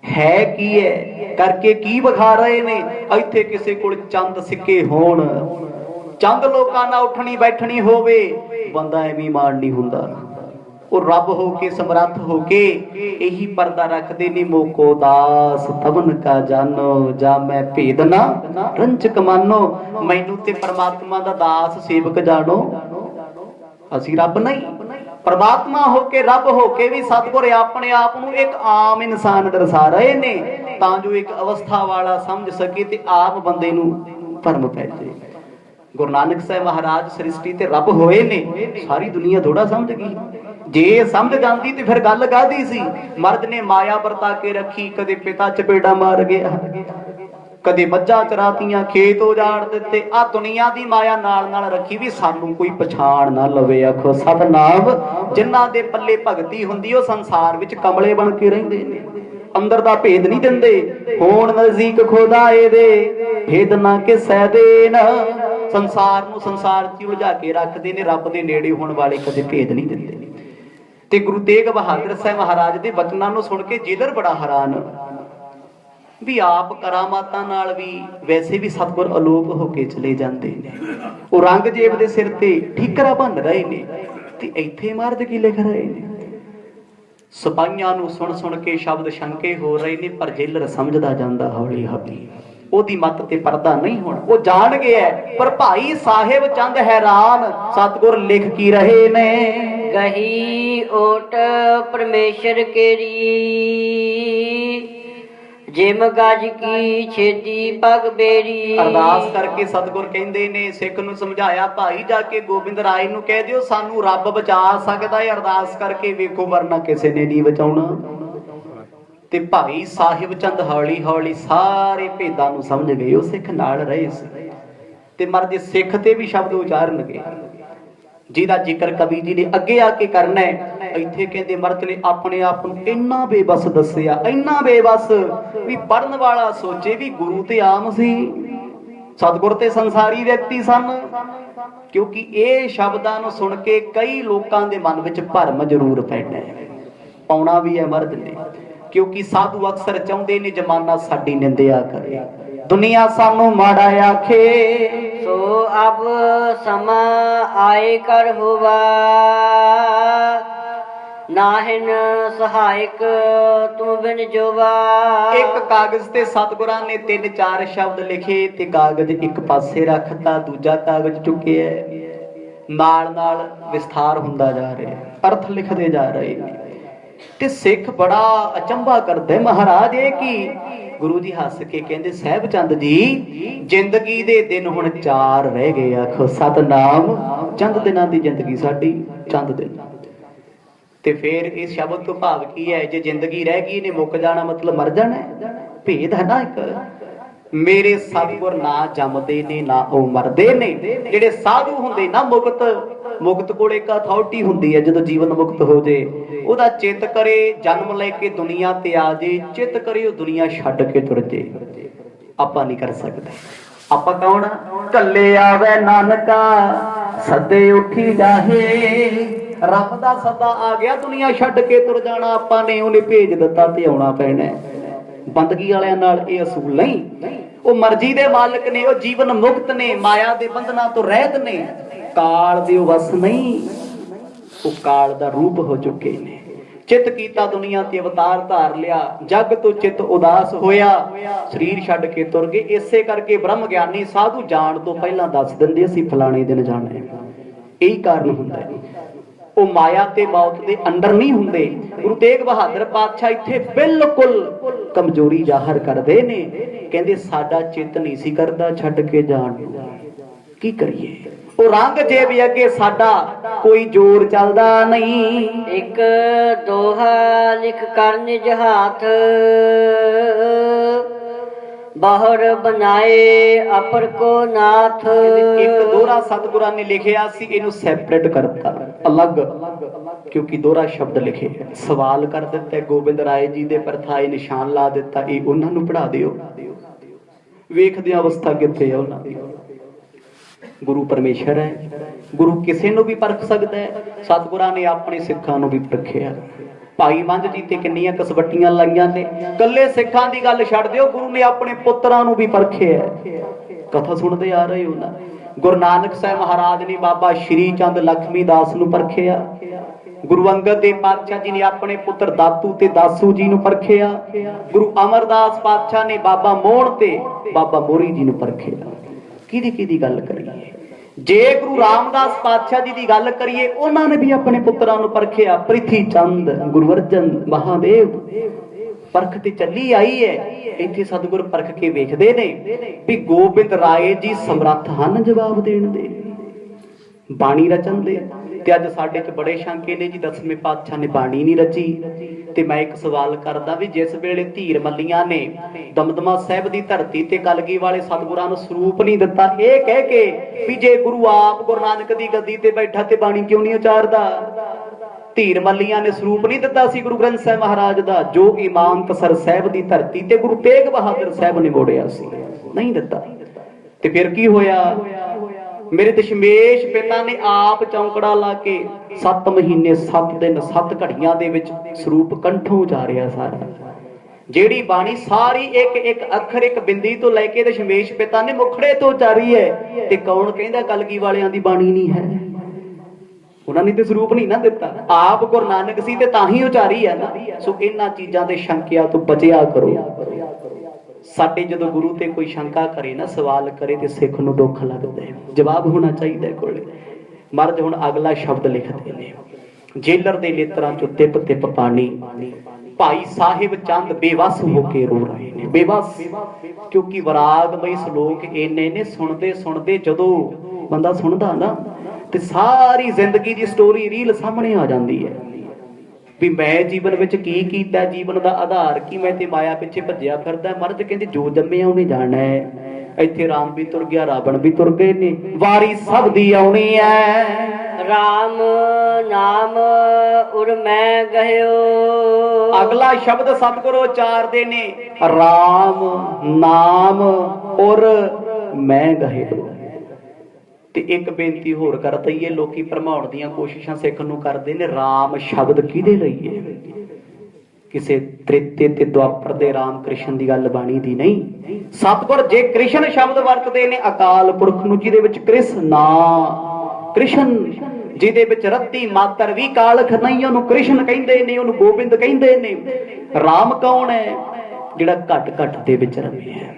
ਹੈ ਕੀ ਹੈ, ਕਰਕੇ ਕੀ ਵਿਖਾ ਰਹੇ ਨੇ। ਇੱਥੇ ਕਿਸੇ ਕੋਲ ਚੰਦ ਸਿੱਕੇ ਹੋਣ, ਚੰਦ ਲੋਕਾਂ ਨਾਲ ਉੱਠਣੀ ਬੈਠਣੀ ਹੋਵੇ, ਬੰਦਾ ਐਵੇਂ ਮਾਣ ਨਹੀਂ ਹੁੰਦਾ। ਉਹ ਰੱਬ ਹੋ ਕੇ, ਸਮਰੱਥ ਹੋ ਕੇ ਇਹੀ ਪਰਦਾ ਰੱਖਦੇ ਨੇ। ਮੋਕੋ ਦਾਸ ਤਵਨ ਕਾ ਜਾਨੋ, ਜਾ ਮੈਂ ਭੇਦ ਨਾ ਰੰਚਕ ਮਾਨੋ। ਮੈਨੂੰ ਤੇ ਪਰਮਾਤਮਾ ਦਾ ਦਾਸ ਸੇਵਕ ਜਾਣੋ। ਅਸੀਂ ਰੱਬ ਨਹੀਂ, ਪਰਮਾਤਮਾ ਹੋ ਕੇ, ਰੱਬ ਹੋ ਕੇ ਵੀ ਸਤਿਗੁਰ ਆਪਣੇ ਆਪ ਨੂੰ ਇੱਕ ਆਮ ਇਨਸਾਨ ਦਰਸਾ ਰਹੇ ਨੇ, ਤਾਂ ਜੋ ਇੱਕ ਅਵਸਥਾ ਵਾਲਾ ਸਮਝ ਸਕੇ ਤੇ ਆਪ ਬੰਦੇ ਨੂੰ ਭਰਮ ਪੈ ਜਾਏ। ਗੁਰੂ ਨਾਨਕ ਸਾਹਿਬ ਮਹਾਰਾਜ ਸ੍ਰਿਸ਼ਟੀ ਤੇ ਰੱਬ ਹੋਏ ਨੇ, ਸਾਰੀ ਦੁਨੀਆ ਥੋੜਾ ਸਮਝ ਗਈ। ਜੇ ਸਮਝ ਜਾਂਦੀ ਤੇ ਫਿਰ ਗੱਲ ਕਾਹਦੀ ਸੀ? ਮਰਦ ਨੇ ਮਾਇਆ ਵਰਤਾ ਕੇ ਰੱਖੀ, ਕਦੇ ਪਿਤਾ ਚਪੇੜਾ ਮਾਰ ਗਿਆ, ਕਦੇ ਮੱਝਾਂ ਚਰਾਤੀਆਂ, ਖੇਤ ਉਜਾੜ ਦਿੱਤੇ। ਆ ਦੁਨੀਆ ਦੀ ਮਾਇਆ ਨਾਲ ਨਾਲ ਰੱਖੀ ਵੀ ਸਾਨੂੰ ਕੋਈ ਪਛਾਣ ਨਾ ਲਵੇ। ਆਖੋ ਸਤਨਾਮ। ਜਿਨ੍ਹਾਂ ਦੇ ਪੱਲੇ ਭਗਤੀ ਹੁੰਦੀ ਉਹ ਸੰਸਾਰ ਵਿੱਚ ਕਮਲੇ ਬਣ ਕੇ ਰਹਿੰਦੇ ਨੇ, ਅੰਦਰ ਦਾ ਭੇਦ ਨਹੀਂ ਦਿੰਦੇ। ਹੋਣ ਨਜ਼ਦੀਕ ਖੁਦਾਏ ਦੇ ਭੇਦ ਨਾ ਕਿਸੈ ਦੇਣ। ਸੰਸਾਰ ਨੂੰ ਸੰਸਾਰ 'ਚ ਉਲਝਾ ਕੇ ਰੱਖਦੇ ਨੇ, ਰੱਬ ਦੇ ਨੇੜੇ ਹੋਣ ਵਾਲੇ ਕਦੇ ਭੇਦ ਨਹੀਂ ਦਿੰਦੇ। ਤੇ ਗੁਰੂ ਤੇਗ ਬਹਾਦਰ ਸਾਹਿਬ ਮਹਾਰਾਜ ਦੇ ਬਚਨਾਂ ਨੂੰ ਸੁਣ ਕੇ ਜੇਲਰ ਬੜਾ ਹੈਰਾਨ ਵੀ ਆਪ ਕਰਾਮਾਤਾਂ ਨਾਲ ਵੀ ਵੈਸੇ ਵੀ ਸਤਿਗੁਰ ਅਲੋਪ ਹੋ ਕੇ ਚਲੇ ਜਾਂਦੇ ਨੇ। ਔਰੰਗਜ਼ੇਬ ਦੇ ਸਿਰ ਤੇ ਠੀਕਰਾ ਬਣ ਰਹੇ ਨੇ ਤੇ ਇੱਥੇ ਮਰਦ ਕੀ ਲਿਖ ਰਹੇ ਨੇ। ਸਿਪਾਹੀਆਂ ਨੂੰ ਸੁਣ ਸੁਣ ਕੇ ਸ਼ਬਦ ਸ਼ੰਕੇ ਹੋ ਰਹੇ ਨੇ, ਪਰ ਜੇਲਰ ਸਮਝਦਾ ਜਾਂਦਾ ਹੌਲੀ ਹੌਲੀ। ਉਹਦੀ ਮੱਤ ਤੇ ਪਰਦਾ ਨਹੀਂ ਹੋਣਾ, ਉਹ ਜਾਣ ਗਿਆ। ਪਰ ਭਾਈ ਸਾਹਿਬ ਚੰਦ ਹੈਰਾਨ, ਸਤਿਗੁਰ ਲਿਖ ਕੀ ਰਹੇ ਨੇ। ਗਹੀ ਓਟ ਪਰਮੇਸ਼ਰ ਕੇਰੀ, ਜਿਮ ਗਜ ਕੀ ਛੇਦੀ ਪਗ ਬੇਰੀ। ਅਰਦਾਸ ਕਰਕੇ ਸਤਿਗੁਰ ਕਹਿੰਦੇ ਨੇ, ਸਿੱਖ ਨੂੰ ਸਮਝਾਇਆ, ਭਾਈ ਜਾ ਕੇ ਗੋਬਿੰਦ ਰਾਏ ਨੂੰ ਕਹਿ ਦਿਓ ਸਾਨੂੰ ਰੱਬ ਬਚਾ ਸਕਦਾ ਹੈ। ਅਰਦਾਸ ਕਰਕੇ ਵੇਖੋ, ਵਰਨਾ ਕਿਸੇ ਨੇ ਨਹੀਂ ਬਚਾਉਣਾ। ਤੇ ਭਾਈ ਸਾਹਿਬ ਚੰਦ ਹੌਲੀ ਹੌਲੀ ਸਾਰੇ ਭੇਦਾਂ ਨੂੰ ਸਮਝ ਗਏ। ਉਹ ਸਿੱਖ ਨਾਲ ਰਹੇ ਸੀ ਤੇ ਮਰਦੇ ਸਿੱਖ ਤੇ ਵੀ ਸ਼ਬਦ ਉਚਾਰਨਗੇ, ਜਿਹਦਾ ਜ਼ਿਕਰ ਕਵੀ ਜੀ ਨੇ ਅੱਗੇ ਆ ਕੇ ਕਰਨਾ ਹੈ। ਇੱਥੇ ਕਹਿੰਦੇ ਮਰਦ ਨੇ ਆਪਣੇ ਆਪ ਨੂੰ ਇੰਨਾ ਬੇਬਸ ਦੱਸਿਆ, ਇੰਨਾ ਬੇਬਸ ਵੀ ਪੜਨ ਵਾਲਾ ਸੋਚੇ ਵੀ ਗੁਰੂ ਤੇ ਆਮ ਸੀ, ਸਤਿਗੁਰ ਤੇ ਸੰਸਾਰੀ ਵਿਅਕਤੀ ਸਨ। ਕਿਉਂਕਿ ਇਹ ਸ਼ਬਦਾਂ ਨੂੰ ਸੁਣ ਕੇ ਕਈ ਲੋਕਾਂ ਦੇ ਮਨ ਵਿੱਚ ਭਰਮ ਜ਼ਰੂਰ ਪੈਣਾ ਹੈ, ਪਾਉਣਾ ਵੀ ਹੈ ਮਰਦ ਨੇ। ਕਿਉਂਕਿ ਸਾਧੂ ਅਕਸਰ ਚਾਹੁੰਦੇ ਨੇ ਜ਼ਮਾਨਾ ਸਾਡੀ ਨਿੰਦਿਆ ਕਰੇ, ਦੁਨੀਆ ਸਾਨੂੰ ਮਾੜਾ ਆਖੇ। ਸੋ ਅਬ ਸਮਾਂ ਆਏ ਕਰ ਹੋਵਾ, ਨਾਹਿਨ ਸਹਾਇਕ ਤੂੰ ਬਿਨ ਜੋਵਾ। ਇੱਕ ਕਾਗਜ਼ ਤੇ ਸਤਿਗੁਰਾਂ ਨੇ 3-4 ਸ਼ਬਦ ਲਿਖੇ ਤੇ ਕਾਗਜ਼ ਇੱਕ ਪਾਸੇ ਰੱਖਤਾ, ਦੂਜਾ ਕਾਗਜ਼ ਚੁੱਕਿਆ, ਨਾਲ ਨਾਲ ਵਿਸਥਾਰ ਹੁੰਦਾ ਜਾ ਰਿਹਾ, ਅਰਥ ਲਿਖਦੇ ਜਾ ਰਹੇ ਨੇ। ਤੇ ਸਿੱਖ ਬੜਾ ਅਚੰਭਾ ਕਰਦੇ, ਮਹਾਰਾਜ ਇਹ ਕੀ? ਗੁਰੂ ਜੀ ਹੱਸ ਕੇ ਕਹਿੰਦੇ, ਸਾਹਿਬ ਚੰਦ ਜੀ ਜ਼ਿੰਦਗੀ ਦੇ ਦਿਨ ਹੁਣ 4 ਰਹਿ ਗਏ। ਆਖੋ ਸਤਨਾਮ। ਚੰਦ ਦਿਨਾਂ ਦੀ ਜ਼ਿੰਦਗੀ ਸਾਡੀ, ਚੰਦ ਦਿਨ। ਤੇ ਫਿਰ ਇਸ ਸ਼ਬਦ ਤੋਂ ਭਾਵ ਕੀ ਹੈ? ਜੇ ਜ਼ਿੰਦਗੀ ਰਹਿ ਗਈ ਨੇ ਮੁੱਕ ਜਾਣਾ ਮਤਲਬ ਮਰ ਜਾਣਾ। ਭੇਦ ਹੈ ਨਾ ਇੱਕ। ਮੇਰੇ ਸਤਿਗੁਰ ਨਾ ਜੰਮਦੇ ਨੇ ਨਾ ਉਹ ਮਰਦੇ ਨੇ। ਜਿਹੜੇ ਸਾਧੂ ਹੁੰਦੇ ਨਾ ਮੁਕਤ ਕੋਲ ਇੱਕ ਅਥਾਰਟੀ ਹੁੰਦੀ ਹੈ, ਜਦੋਂ ਜੀਵਨ ਮੁਕਤ ਹੋ ਜੇ ਉਹਦਾ ਚਿੱਤ ਕਰੇ ਜਨਮ ਲੈ ਕੇ ਦੁਨੀਆ ਤੇ ਆ ਜੇ, ਚਿੱਤ ਕਰੇ ਉਹ ਦੁਨੀਆ ਛੱਡ ਕੇ ਤੁਰ ਜੇ। ਆਪਾਂ ਨਹੀਂ ਕਰ ਸਕਦੇ। ਆਪਾਂ ਕੌਣ? ਕੱਲੇ ਆਵੇ ਨਾਨਕਾ ਸੱਦੇ ਉੱਠੀ ਜਾਹੇ। ਰੱਬ ਦਾ ਸੱਦਾ ਆ ਗਿਆ, ਦੁਨੀਆ ਛੱਡ ਕੇ ਤੁਰ ਜਾਣਾ ਆਪਾਂ ਨੇ। ਉਹਨੇ ਭੇਜ ਦਿੱਤਾ ਤੇ ਆਉਣਾ ਪੈਣਾ। ਬੰਦਗੀ ਵਾਲਿਆਂ ਨਾਲ ਇਹ ਅਸੂਲ ਨਹੀਂ। ਉਹ ਮਰਜ਼ੀ ਦੇ ਮਾਲਕ ਨੇ, ਉਹ ਜੀਵਨ ਮੁਕਤ ਨੇ, ਮਾਇਆ ਦੇ ਬੰਧਨਾਂ ਤੋਂ ਰਹਿਤ ਨੇ, ਕਾਲ ਦੇ ਵਸ ਨਹੀਂ। ਉਹ ਕਾਲ ਦਾ ਰੂਪ ਹੋ ਚੁੱਕੇ ਨੇ। ਚਿੱਤ ਕੀਤਾ ਦੁਨੀਆ ਤੇ ਅਵਤਾਰ ਧਾਰ ਲਿਆ, ਜੱਗ ਤੋਂ ਚਿੱਤ ਉਦਾਸ ਹੋਇਆ, ਸਰੀਰ ਛੱਡ ਕੇ ਤੁਰ ਗਏ। ਇਸੇ ਕਰਕੇ ਬ੍ਰਹਮ ਗਿਆਨੀ ਸਾਧੂ ਜਾਣ ਤੋਂ ਪਹਿਲਾਂ ਦੱਸ ਦਿੰਦੇ ਅਸੀਂ ਫਲਾਣੇ ਦਿਨ ਜਾਣਾ ਹੈ। ਇਹੀ ਕਾਰਨ ਹੁੰਦਾ ਹੈ। ਉਹ ਮਾਇਆ ਤੇ ਮੌਤ ਦੇ ਅੰਦਰ ਨਹੀਂ ਹੁੰਦੇ। ਗੁਰੂ ਤੇਗ ਬਹਾਦਰ ਪਾਤਸ਼ਾਹ ਇੱਥੇ ਬਿਲਕੁਲ ਕਮਜ਼ੋਰੀ ਜ਼ਾਹਰ ਕਰਦੇ ਨੇ। ਕਹਿੰਦੇ ਸਾਡਾ ਚਿੱਤ ਨਹੀਂ ਸੀ ਕਰਦਾ ਛੱਡ ਕੇ ਜਾਣ ਨੂੰ, ਕੀ ਕਰੀਏ? ਔਰੰਗਜ਼ੇਬ ਅੱਗੇ ਸਾਡਾ ਕੋਈ ਜ਼ੋਰ ਚੱਲਦਾ ਨਹੀਂ। ਇੱਕ ਦੋਹਾ ਲਿਖ ਕਰ ਨਿਜ ਹਾਥ, बाहर बनाए अपर को नाथ। एक दोहरा सतगुਰਾਂ ने लिखिया सी, इनू सैपरेट करता अलग, क्योंकि दोहरा शब्द लिखे सवाल कर दिता गोबिंद राय जी दे परथाए निशान ला दिता, ये उन्हां नू पढ़ा दिओ। वेखदे अवस्था कित्थे है उन्हां दी। गुरु परमेश्वर है, गुरु किसी नू भी परख सकता है। सतगुਰਾਂ ने अपने सिखां नू भी परखिया। भाई मंझ जी ते किन्नियां कसवट्टियां लाइयां ने, कल्ले सिखां दी गल छड्ड दिओ, गुरु ने अपने पुत्रां नू भी परखिया। कथा सुणदे आ रहे हो ना। गुरु नानक साहिब महाराज ने बाबा श्री चंद लक्ष्मी दास नू परखिया। गुरु अंगद देव पातशाह जी ने अपने पुत्र दातू ते दासू जी नू परखिया। गुरु अमरदास पातशाह ने बाबा मोहन ते बाबा मोरी जी नू परखिया। किहदी किहदी गल करिए, जे गुरु रामदास पातशाह जी की गल करिए, उन्होंने भी अपने पुत्रां नू परखिया। प्रिथी चंद, गुरु अर्जन, महादेव, परख ते चली आई है। इत्थे सतगुर परख के वेखदे ने भी गोबिंद राय जी समर्थ हन जवाब देण दे, बाणी रचन दे। ते अज साडे च बड़े शंके ने जी 10वें पातशाह ने बाणी नहीं रची। ते मैं एक सवाल करदा भी जिस वेले धीर मल्लियां ने दमदमा साहिब दी धरती ते कलगी वाले सतगुरां नू स्वरूप नहीं दिता, ये कह के भी जे गुरु आप गुरु नानक दी गद्दी ते बैठा ते बाणी क्यों नहीं उचारदा। धीर मल्लियां ने स्वरूप नहीं दिता सी गुरु ग्रंथ साहिब महाराज दा, जो इमानतसर साहिब दी धरती ते गुरु तेग बहादुर साहिब ने मोड़िया सी, नहीं दिता। ते फिर की होया, मेरे दशमेश पिता ने आप चौंकड़ा ला के 7 महीने 7 दिन 7 घड़ियां दे विच स्वरूप कंठों उचारिया सारा। जेड़ी बाणी सारी एक एक अखर एक बिंदी तो लैके दशमेश पिता ने मुखड़े तो उचारी है। ते कौन कहंदा कलगी वालियां दी बाणी नहीं है? उन्होंने तो स्वरूप नहीं ना दिता, आप गुरु नानक सी ते तां ही उचारी है ना। सो इन्हां चीजां दे शंकिया तो बचिया करो। साडे जदों गुरु ते कोई शंका करे ना, सवाल करे ते सिख नूं दुख लगदा है, जवाब होना चाहिए कोले। महाराज हुण अगला शब्द लिखते ने, जेलर दे नेत्रां चों तिप तिप पानी, भाई साहिब चंद बेवस होके रो रहे ने। बेवस क्योंकि वरागमई श्लोक इन्ने ने, सुनदे सुनदे जदों बंदा सुनदा ना ते सारी जिंदगी दी स्टोरी रील सामने आ जाती है भी मैं जीवन विच की कीता, जीवन दा आधार की, मैं ते माया पिछे भज्जिया फिरदा। महाराज कहंदे जो जम्मिया उहने जाना है। इत्थे राम भी तुर गया, रावण भी तुर गए ने, वारी सब दी आउणी है। राम नाम उर मैं गयो। अगला शब्द सतगुरु उचारदे ने, राम नाम उर मैं गयो। ते एक बेनती होर कर दईए, लोकी भरमाउण दीआं कोशिशां सिख नूं करदे ने। राम शब्द किहदे लई है? किसे त्रेते ते द्वापर दे राम कृष्ण दी गल बाणी दी नहीं। सतगुर जे कृष्ण शब्द वरतदे ने अकाल पुरख नूं, जिहदे विच कृष्ण ना कृष्ण, जिहदे विच रत्ती मातर भी कालख नहीं, ओनूं कृष्ण कहिंदे ने, ओनूं गोबिंद कहिंदे ने। राम कौन है? जिहड़ा घट घट दे विच रमे है।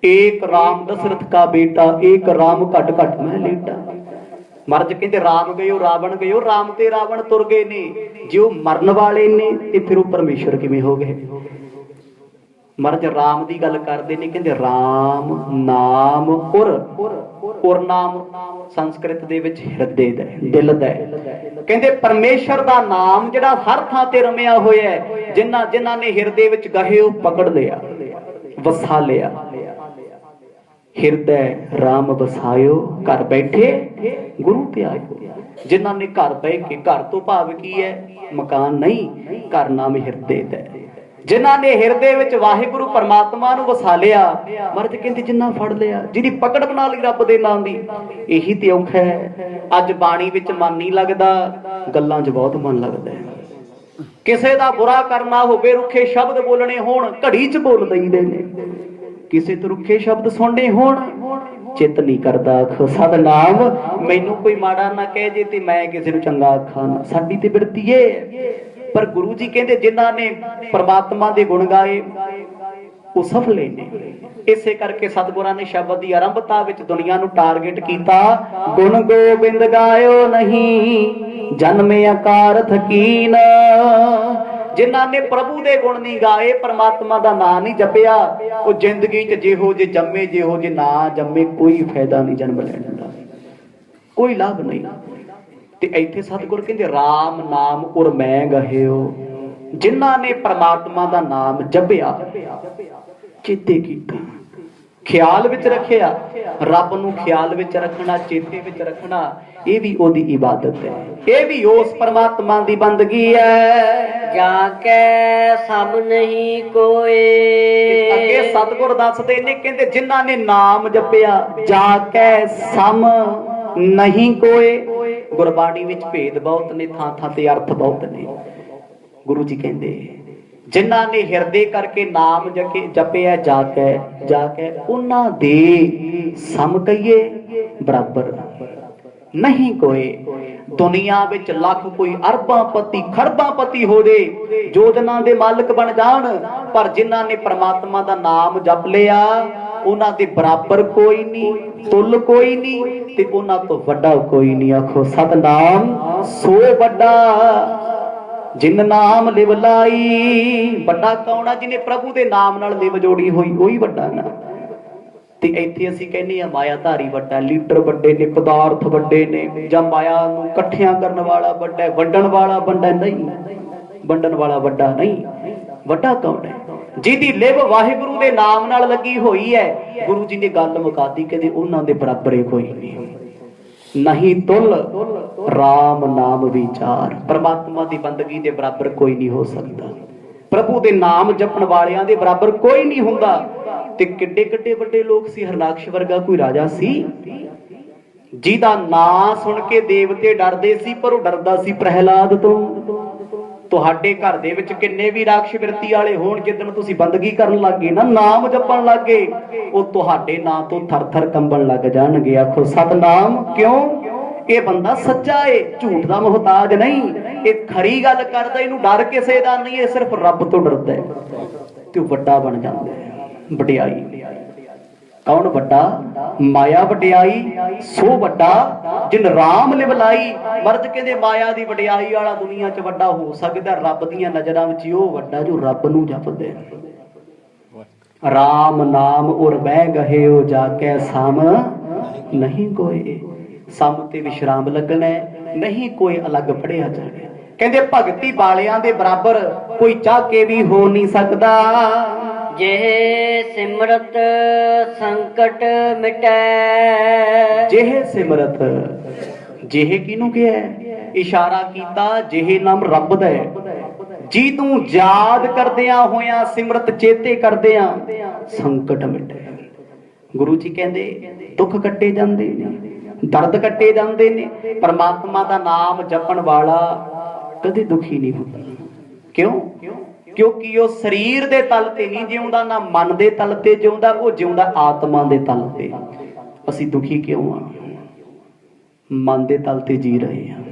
एक राम दशरथ का बेटा, एक राम घट घट में लेटा। महाराज कहते राम गयो रावण गयो, राम ते रावण तुर गए ने। जो मरन वाले ने ते फिर वो परमेश्वर किवें हो गए? महाराज राम दी गल करदे ने, कहंदे राम नाम उर नाम संस्कृत दे विच हिरदे दा, दिल दा। कहंदे परमेश्वर दा नाम जिहड़ा हर थां ते रमिया होया है, जिन्हां जिन्हां ने हिरदे विच गहे ओ पकड़ लिया, वसा लिया। हिरदे राम बसायो, घर बैठे गुरु ते आयो। जिन्हां ने घर बह के, घर तो भाव की है? मकान नहीं, घर नाम हिरदे दा। जिन्हां ने हिरदे विच वाहिगुरु परमात्मा नूं वसा लिया, महाराज कहंदे जिन्हां फड़ लिया, जिहदी पकड़ बना लई रब दे नाम दी, यही ते औखा है। अज बाणी विच मन नहीं लगदा, गल्लां 'च बहुत मन लगदा है। किसे दा बुरा करना होवे, रुखे शब्द बोलने होण, घड़ी 'च बोल दईंदे ने। किसी तो रुखे शब्द सुनने होण, चित नहीं करदा आखो सतनाम, मैनू कोई माड़ा ना कह जे ते मैं किसी नूं चंगा आखां ना। साडी ते बिरती है। पर गुरु जी कहंदे जिन्हां ने परमात्मा दे गुण गाए वो सफल ने। इसे करके सतगुरां ने शब्द की आरंभता विच दुनिया नूं टारगेट कीता, गुण गोबिंद गायो नहीं जन्मे अकारथ कीन। जिन्हां ने प्रभु दे गुण नहीं गाए, परमात्मा दा नाम नहीं जपिया, वो जिंदगी च जेहो जे जम्मे जेहो जे ना जम्मे, कोई फायदा नहीं जन्म लैण दा, कोई लाभ नहीं। ते इत्थे सतगुर कहंदे राम नाम उर मैं गहियो। जिन्हां ने परमात्मा दा नाम जपिया, ਚੇਤੇ ਕੀਤਾ, ਖਿਆਲ ਵਿੱਚ ਰੱਖਿਆ। ਰੱਬ ਨੂੰ ਖਿਆਲ ਵਿੱਚ ਰੱਖਣਾ, ਚੇਤੇ ਵਿੱਚ ਰੱਖਣਾ, ਇਹ ਵੀ ਉਹਦੀ ਇਬਾਦਤ ਹੈ, ਇਹ ਵੀ ਉਸ ਪਰਮਾਤਮਾ ਦੀ ਬੰਦਗੀ ਹੈ। ਜਾ ਕੇ ਸਭ ਨਹੀਂ ਕੋਏ। ਅੱਗੇ ਸਤਿਗੁਰ ਦੱਸਦੇ ਨੇ, ਕਹਿੰਦੇ ਜਿਨ੍ਹਾਂ ਨੇ ਨਾਮ ਜਪਿਆ, ਜਾ ਕੇ ਸਮ ਨਹੀਂ ਕੋਏ। ਗੁਰਬਾਣੀ ਵਿੱਚ ਭੇਦ ਬਹੁਤ ਨੇ, ਥਾਂ ਥਾਂ ਤੇ ਅਰਥ ਬਹੁਤ ਨੇ। ਗੁਰੂ ਜੀ ਕਹਿੰਦੇ ਜਿਨ੍ਹਾਂ ਨੇ ਹਿਰਦੇ ਕਰਕੇ ਨਾਮ ਜਪਿਆ, ਜਾ ਕੇ ਉਹਨਾਂ ਦੇ ਸਮ ਕਹੀਏ ਬਰਾਬਰ ਨਹੀਂ ਕੋਏ। ਦੁਨੀਆ ਵਿੱਚ ਲੱਖ ਕੋਈ ਅਰਬਾਂ ਪਤੀ ਖਰਬਾਂ ਪਤੀ ਹੋ ਜੇ, ਯੋਜਨਾ ਦੇ ਮਾਲਕ ਬਣ ਜਾਣ, ਪਰ ਜਿਨ੍ਹਾਂ ਨੇ ਪ੍ਰਮਾਤਮਾ ਦਾ ਨਾਮ ਜਪ ਲਿਆ, ਉਹਨਾਂ ਦੇ ਬਰਾਬਰ ਕੋਈ ਨਹੀਂ, ਤੁੱਲ ਕੋਈ ਨਹੀਂ, ਤੇ ਉਹਨਾਂ ਤੋਂ ਵੱਡਾ ਕੋਈ ਨਹੀਂ। ਆਖੋ ਸਤਨਾਮ ਸੋ ਵੱਡਾ ਜਿਨ ਨਾਮ ਲਿਵ ਲਾਈ। ਵੱਡਾ ਕੌਣ ਆ? ਜਿਹਨੇ ਪ੍ਰਭੂ ਦੇ ਨਾਮ ਨਾਲ ਲਿਵ ਜੋੜੀ ਹੋਈ, ਉਹੀ ਵੱਡਾ ਨਾ। ਤੇ ਇੱਥੇ ਅਸੀਂ ਕਹਿੰਦੇ ਆ ਮਾਇਆਧਾਰੀ ਵੱਡਾ, ਲੀਡਰ ਵੱਡੇ ਨੇ, ਪਦਾਰਥ ਵੱਡੇ ਨੇ, ਜਾਂ ਮਾਇਆ ਨੂੰ ਇਕੱਠਿਆਂ ਕਰਨ ਵਾਲਾ ਵੱਡਾ, ਵੰਡਣ ਵਾਲਾ ਵੱਡਾ ਨਹੀਂ, ਵੰਡਣ ਵਾਲਾ ਵੱਡਾ ਨਹੀਂ। ਵੱਡਾ ਕੌਣ ਹੈ? ਜਿਹਦੀ ਲਿਵ ਵਾਹਿਗੁਰੂ ਦੇ ਨਾਮ ਨਾਲ ਲੱਗੀ ਹੋਈ ਹੈ। ਗੁਰੂ ਜੀ ਨੇ ਗੱਲ ਮੁਕਾਤੀ, ਕਹਿੰਦੇ ਉਹਨਾਂ ਦੇ ਬਰਾਬਰ ਕੋਈ ਨਹੀਂ। ਨਹੀਂ ਤੁਲ ਰਾਮ ਨਾਮ ਵਿਚਾਰ। ਪਰਮਾਤਮਾ ਦੀ ਬੰਦਗੀ ਦੇ ਬਰਾਬਰ ਕੋਈ ਨਹੀਂ ਹੋ ਸਕਦਾ, ਪ੍ਰਭੂ ਦੇ ਨਾਮ ਜਪਣ ਵਾਲਿਆਂ ਦੇ ਬਰਾਬਰ ਕੋਈ ਨਹੀਂ ਹੁੰਦਾ। ਤੇ ਕਿੱਡੇ ਕਿੱਡੇ ਵੱਡੇ ਲੋਕ ਸੀ। ਹਰਨਾਕਸ਼ ਵਰਗਾ ਕੋਈ ਰਾਜਾ ਸੀ ਜਿਹਦਾ ਨਾਂ ਸੁਣ ਕੇ ਦੇਵਤੇ ਡਰਦੇ ਸੀ, ਪਰ ਉਹ ਡਰਦਾ ਸੀ ਪ੍ਰਹਿਲਾਦ ਤੋਂ। ਤੁਹਾਡੇ ਘਰ ਦੇ ਵਿੱਚ ਕਿੰਨੇ ਵੀ ਰਾਖਸ਼ ਬਿਰਤੀ ਵਾਲੇ ਹੋਣ, ਜਿੱਦਣ ਤੁਸੀਂ ਬੰਦਗੀ ਕਰਨ ਲੱਗੇ ਨਾ, ਨਾਮ ਜਪਣ ਲੱਗੇ, ਉਹ ਤੁਹਾਡੇ ਨਾਂ ਤੋਂ ਥਰ ਥਰ ਕੰਬਣ ਲੱਗ ਜਾਣਗੇ। ਆਖੋ ਸਤਨਾਮ। ਕਿਉਂ? ਇਹ ਬੰਦਾ ਸੱਚਾ ਏ, ਝੂਠ ਦਾ ਮੁਹਤਾਜ ਨਹੀਂ, ਇਹ ਖਰੀ ਗੱਲ ਕਰਦਾ, ਇਹਨੂੰ ਡਰ ਕਿਸੇ ਦਾ ਨਹੀਂ, ਇਹ ਸਿਰਫ ਰੱਬ ਤੋਂ ਡਰਦਾ ਹੈ, ਤੇ ਉਹ ਵੱਡਾ ਬਣ ਜਾਂਦਾ ਹੈ। ਵਡਿਆਈ ਕੌਣ ਵੱਡਾ? ਮਾਇਆ ਵਡਿਆਈ ਸੋ ਵੱਡਾ ਜਿਨ ਰਾਮ ਲਿਵ ਲਾਈ। ਮਰਦ ਕਹਿੰਦੇ ਮਾਇਆ ਦੀ ਵਡਿਆਈ ਵਾਲਾ ਦੁਨੀਆ 'ਚ ਵੱਡਾ ਹੋ ਸਕਦਾ, ਰੱਬ ਦੀਆਂ ਨਜ਼ਰਾਂ ਵਿੱਚ ਉਹ ਵੱਡਾ ਜੋ ਰੱਬ ਨੂੰ ਜਪਦੇ। ਰਾਮ ਨਾਮ ਉਰ ਬਹਿ ਗਏ ਹੋ, ਜਾ ਕੇ ਸਮ ਨਹੀਂ ਕੋਏ। ਸਮ ਤੇ ਵਿਸ਼ਰਾਮ ਲੱਗਣਾ, ਨਹੀਂ ਕੋਈ ਅਲੱਗ ਪੜਿਆ ਜਾਣਾ। ਕਹਿੰਦੇ ਭਗਤੀ ਵਾਲਿਆਂ ਦੇ ਬਰਾਬਰ ਕੋਈ ਚਾਹ ਕੇ ਵੀ ਹੋ ਨਹੀਂ ਸਕਦਾ। ਜਿਹੇ ਸਿਮਰਤ ਸੰਕਟ ਮਿਟੈ। ਜਿਹੇ ਸਿਮਰਤ, ਜਿਹੇ ਕਿਹਨੂੰ ਕਿਹਾ? ਇਸ਼ਾਰਾ ਕੀਤਾ ਜਿਹੇ ਨਾਮ ਰੱਬ ਦਾ ਹੈ। ਜੀ ਤੂੰ ਯਾਦ ਕਰਦਿਆਂ ਹੋਇਆਂ, ਸਿਮਰਤ ਚੇਤੇ ਕਰਦਿਆਂ ਸੰਕਟ ਮਿਟੇ। ਗੁਰੂ ਜੀ ਕਹਿੰਦੇ ਦੁੱਖ ਕੱਟੇ ਜਾਂਦੇ ਨੇ, ਦਰਦ ਕੱਟੇ ਜਾਂਦੇ ਨੇ। ਪਰਮਾਤਮਾ ਦਾ ਨਾਮ ਜਪਣ ਵਾਲਾ ਕਦੇ ਦੁਖੀ ਨਹੀਂ ਹੁੰਦਾ। ਕਿਉਂ? ਕਿਉਂਕਿ ਉਹ ਸਰੀਰ ਦੇ ਤਲ ਤੇ ਨਹੀਂ ਜਿਉਂਦਾ, ਨਾ ਮਨ ਦੇ ਤਲ ਤੇ ਜਿਉਂਦਾ, ਉਹ ਜਿਉਂਦਾ ਆਤਮਾ ਦੇ ਤਲ ਤੇ। ਅਸੀਂ ਦੁਖੀ ਕਿਉਂ ਆ? ਮਨ ਦੇ ਤਲ ਤੇ ਜੀ ਰਹੇ ਹਾਂ।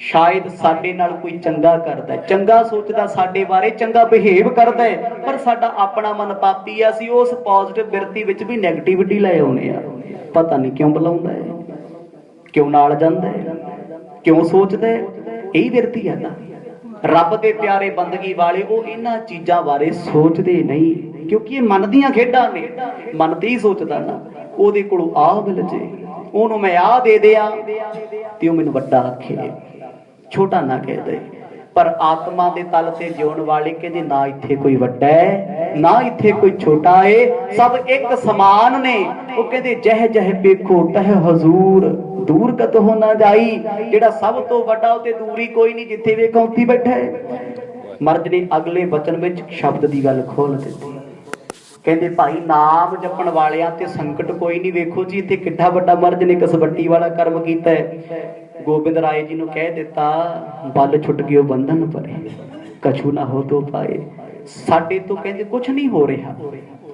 ਸ਼ਾਇਦ ਸਾਡੇ ਨਾਲ ਕੋਈ ਚੰਗਾ ਕਰਦਾ, ਚੰਗਾ ਸੋਚਦਾ, ਸਾਡੇ ਬਾਰੇ ਚੰਗਾ ਬਿਹੇਵ ਕਰਦਾ, ਪਰ ਸਾਡਾ ਆਪਣਾ ਮਨ ਪਾਪੀ ਆ। ਅਸੀਂ ਉਸ ਪੋਜ਼ਿਟਿਵ ਬਿਰਤੀ ਵਿੱਚ ਵੀ ਨੈਗੇਟਿਵਿਟੀ ਲੈ ਆਉਨੇ ਆ। ਪਤਾ ਨਹੀਂ ਕਿਉਂ ਬੁਲਾਉਂਦਾ ਹੈ, ਕਿਉਂ ਨਾਲ ਜਾਂਦਾ ਹੈ, ਕਿਉਂ ਸੋਚਦਾ ਹੈ। ਇਹੀ ਬਿਰਤੀ ਹੈ ਨਾ। ਰੱਬ ਦੇ ਪਿਆਰੇ ਬੰਦਗੀ ਵਾਲੇ ਉਹ ਇਹਨਾਂ ਚੀਜ਼ਾਂ ਬਾਰੇ ਸੋਚਦੇ ਨਹੀਂ, ਕਿਉਂਕਿ ਇਹ ਮਨ ਦੀਆਂ ਖੇਡਾਂ ਨੇ। ਮਨ ਤੇ ਹੀ ਸੋਚਦਾ ਨਾ, ਉਹਦੇ ਕੋਲੋਂ ਆਹ ਮਿਲ ਜੇ, ਉਹਨੂੰ ਮੈਂ ਆਹ ਦੇ ਦਿਆਂ, ਤੇ ਉਹ ਮੈਨੂੰ ਵੱਡਾ ਆਖੇ, ਛੋਟਾ ਨਾ ਕਹਿ ਦੇ। ਪਰ ਆਤਮਾ ਦੇ ਤਲ ਤੇ ਜਿਉਣ ਵਾਲੇ ਕਹਿੰਦੇ ਨਾ ਇੱਥੇ ਕੋਈ ਵੱਡਾ ਹੈ, ਨਾ ਇੱਥੇ ਕੋਈ ਛੋਟਾ ਏ, ਸਭ ਇੱਕ ਸਮਾਨ ਨੇ। ਉਹ ਕਹਿੰਦੇ ਜਹ ਜਹ ਵੇਖੋ ਤਹ ਹਜ਼ੂਰ, ਦੂਰ ਕਤਹੁ ਨਾ ਜਾਈ। ਜਿਹੜਾ ਸਭ ਤੋਂ ਵੱਡਾ ਉਹ ਤੇ ਦੂਰੀ ਕੋਈ ਨਹੀਂ, ਜਿੱਥੇ ਵੇਖੋ ਉੱਥੇ ਬੈਠਾ ਹੈ। ਮਰਦ ਨੇ ਅਗਲੇ ਬਚਨ ਵਿੱਚ ਸ਼ਬਦ ਦੀ ਗੱਲ ਖੋਲ ਦਿੱਤੀ। ਕਹਿੰਦੇ ਭਾਈ ਨਾਮ ਜਪਣ ਵਾਲਿਆਂ ਤੇ ਸੰਕਟ ਕੋਈ ਨਹੀਂ। ਵੇਖੋ ਜੀ ਇੱਥੇ ਕਿੱਡਾ ਵੱਡਾ ਮਰਦ ਨੇ ਕਸਵੱਟੀ ਵਾਲਾ ਕਰਮ ਕੀਤਾ ਹੈ। ਗੋਬਿੰਦ ਰਾਏ ਜੀ ਨੂੰ ਕਹਿ ਦਿੱਤਾ, ਬਲ ਛੁੱਟ ਗਿਓ ਬੰਧਨ ਪਰੇ, ਕਛੂ ਨਾ ਹੋ ਤੋ ਪਾਏ। ਸਾਡੇ ਤੋਂ ਕਹਿੰਦੇ ਕੁਛ ਨਹੀਂ ਹੋ ਰਿਹਾ,